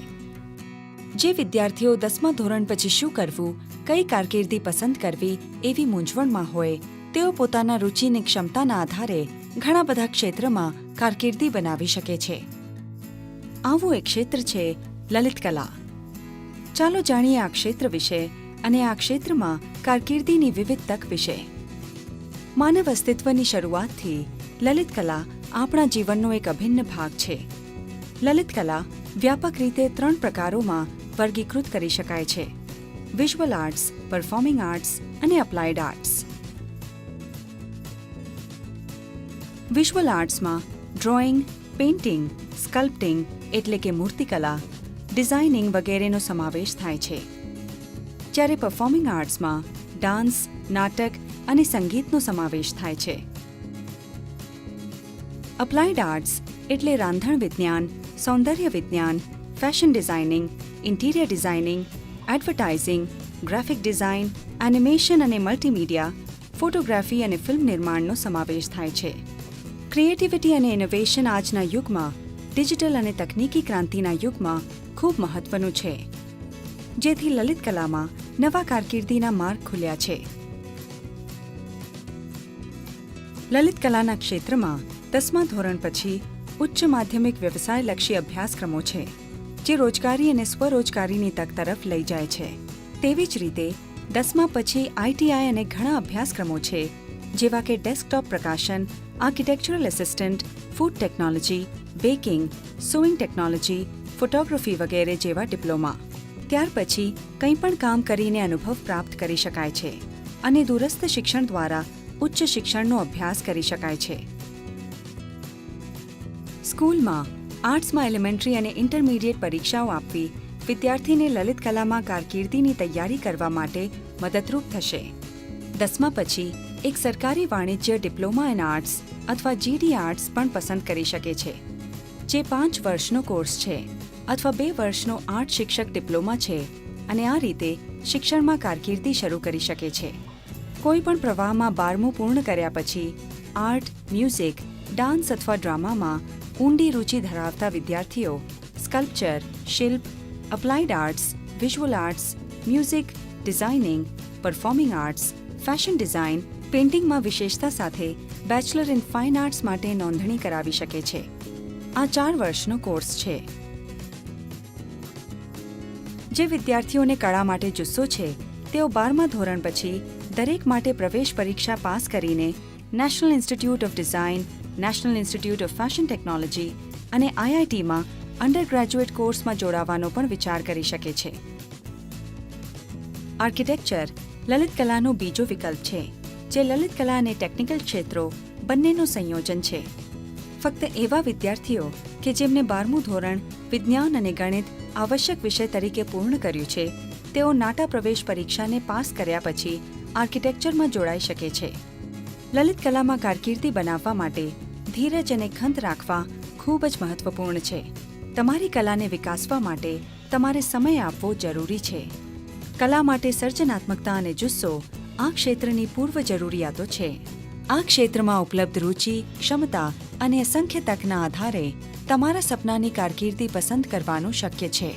જે વિદ્યાર્થીઓ 10મા ધોરણ પછી શું કરવું, કઈ કારકિર્દી પસંદ કરવી એવી મૂંઝવણમાં હોય, તેઓ પોતાના રુચિની ક્ષમતાના આધારે ઘણા બધા ક્ષેત્રમાં કારકિર્દી બનાવી શકે છે. આવું એક ક્ષેત્ર છે લલિત કલા. ચાલો જાણીએ આ ક્ષેત્ર વિશે અને આ ક્ષેત્રમાં કારકિર્દીની વિવિધ તક વિશે. માનવ અસ્તિત્વની શરૂઆતથી લલિત કલા આપણા જીવનનો એક અભિન્ન ભાગ છે. લલિત કલા વ્યાપક રીતે 3 પ્રકારોમાં વર્ગીકૃત કરી શકાય છે: વિઝ્યુઅલ આર્ટ્સ, પરફોર્મિંગ આર્ટ્સ અને અપ્લાઇડ આર્ટ્સ. વિઝ્યુઅલ આર્ટ્સમાં ડ્રોઈંગ, પેઇન્ટિંગ, સ્કલ્પ્ટિંગ એટલે કે મૂર્તિકલા, ડિઝાઇનિંગ વગેરેનો સમાવેશ થાય છે. જ્યારે પરફોર્મિંગ આર્ટ્સમાં ડાન્સ, નાટક અને સંગીતનો સમાવેશ થાય છે. અપ્લાઇડ આર્ટ્સ એટલે રાંધણ વિજ્ઞાન, સૌંદર્ય વિજ્ઞાન, fashion designing, interior designing, advertising, graphic design, animation અને મલ્ટીમીડિયા, ફોટોગ્રાફી અને ફિલ્મ નિર્માણનો સમાવેશ થાય છે. ક્રિએટિવિટી અને ઇનોવેશન આજના યુગમાં, ડિજિટલ અને તકનીકી ક્રાંતિના યુગમાં ખૂબ મહત્વનું છે, જેથી લલિત કલામાં નવા કારકિર્દીના માર્ગ ખુલ્યા છે. લલિત કલાના ક્ષેત્રમાં 10મા ધોરણ પછી ઉચ્ચ માધ્યમિક વ્યવસાયલક્ષી અભ્યાસક્રમો છે, જે રોજગારી અને સ્વરોજગારીની તક તરફ લઈ જાય છે. તેવી જ રીતે 10મા પછી આઈટીઆઈ અને ઘણા અભ્યાસક્રમો છે, જેવા કે ડેસ્કટોપ પ્રકાશન, architectural assistant, food technology, baking, sewing technology, photography વગેરે જેવા ડિપ્લોમા. ત્યાર પછી કંઈ પણ કામ કરીને અનુભવ પ્રાપ્ત કરી શકાય છે અને દૂરસ્થ શિક્ષણ દ્વારા ઉચ્ચ શિક્ષણનો અભ્યાસ કરી શકાય છે. સ્કૂલમાં આર્ટ્સમાં એલિમેન્ટરી અને ઇન્ટરમીડિયેટ પરીક્ષાઓ આપવી વિદ્યાર્થીને લલિત કલામાં કારકિર્દીની તૈયારી કરવા માટે મદદરૂપ થશે. 10મા પછી એક સરકારી વાણિજ્ય ડિપ્લોમા ઇન આર્ટ્સ અથવા જીડી આર્ટ્સ પણ પસંદ કરી શકે છે, જે 5 વર્ષનો કોર્સ છે અથવા 2 વર્ષનો આર્ટ શિક્ષક ડિપ્લોમા છે અને આ રીતે શિક્ષણમાં કારકિર્દી શરૂ કરી શકે છે. કોઈ પણ પ્રવાહમાં 12મું પૂર્ણ કર્યા પછી આર્ટ, મ્યુઝિક, ડાન્સ અથવા ડ્રામામાં ઊંડી રુચિ ધરાવતા વિદ્યાર્થીઓ સ્કલ્પચર, શિલ્પ, applied arts, visual arts, music, designing, performing arts, fashion design, પેઇન્ટિંગમાં વિશેષતા સાથે બેચલર ઇન ફાઇન આર્ટ્સ માટે નોંધણી કરાવી શકે છે. આ 4 વર્ષનો કોર્સ છે. જે વિદ્યાર્થીઓને કળા માટે જુસ્સો છે, તેઓ 12મા ધોરણ પછી દરેક માટે પ્રવેશ પરીક્ષા પાસ કરીને national institute of design, national institute of fashion technology અને આઈઆઈટીમાં અંડર ગ્રેજ્યુએટ કોર્સમાં જોડાવાનો પણ વિચાર કરી શકે છે. આર્કિટેક્ચર લલિત કલાનો બીજો વિકલ્પ છે, જે લલિત કલા અને ટેકનિકલ ક્ષેત્રો બંનેનું સંયોજન છે. ફક્ત એવા વિદ્યાર્થીઓ કે જેમને 12મું ધોરણ વિજ્ઞાન અને ગણિત આવશ્યક વિષય તરીકે પૂર્ણ કર્યું છે, તેઓ નાટા પ્રવેશ પરીક્ષાને પાસ કર્યા પછી આર્કિટેક્ચરમાં જોડાઈ શકે છે. લલિત કલામાં કારકિર્દી બનાવવા માટે ધીરજ અને ખંત રાખવા ખૂબ જ મહત્વપૂર્ણ છે. તમારી કલાને વિકાસવા માટે તમારે સમય આપવો જરૂરી છે. કલા માટે સર્જનાત્મકતા અને જુસ્સો આ ક્ષેત્રની પૂર્વ જરૂરિયાતો છે. આ ક્ષેત્રમાં ઉપલબ્ધ રુચિ, ક્ષમતા અને અસંખ્ય તકના આધારે તમારા સપનાની કારકિર્દી પસંદ કરવાનું શક્ય છે.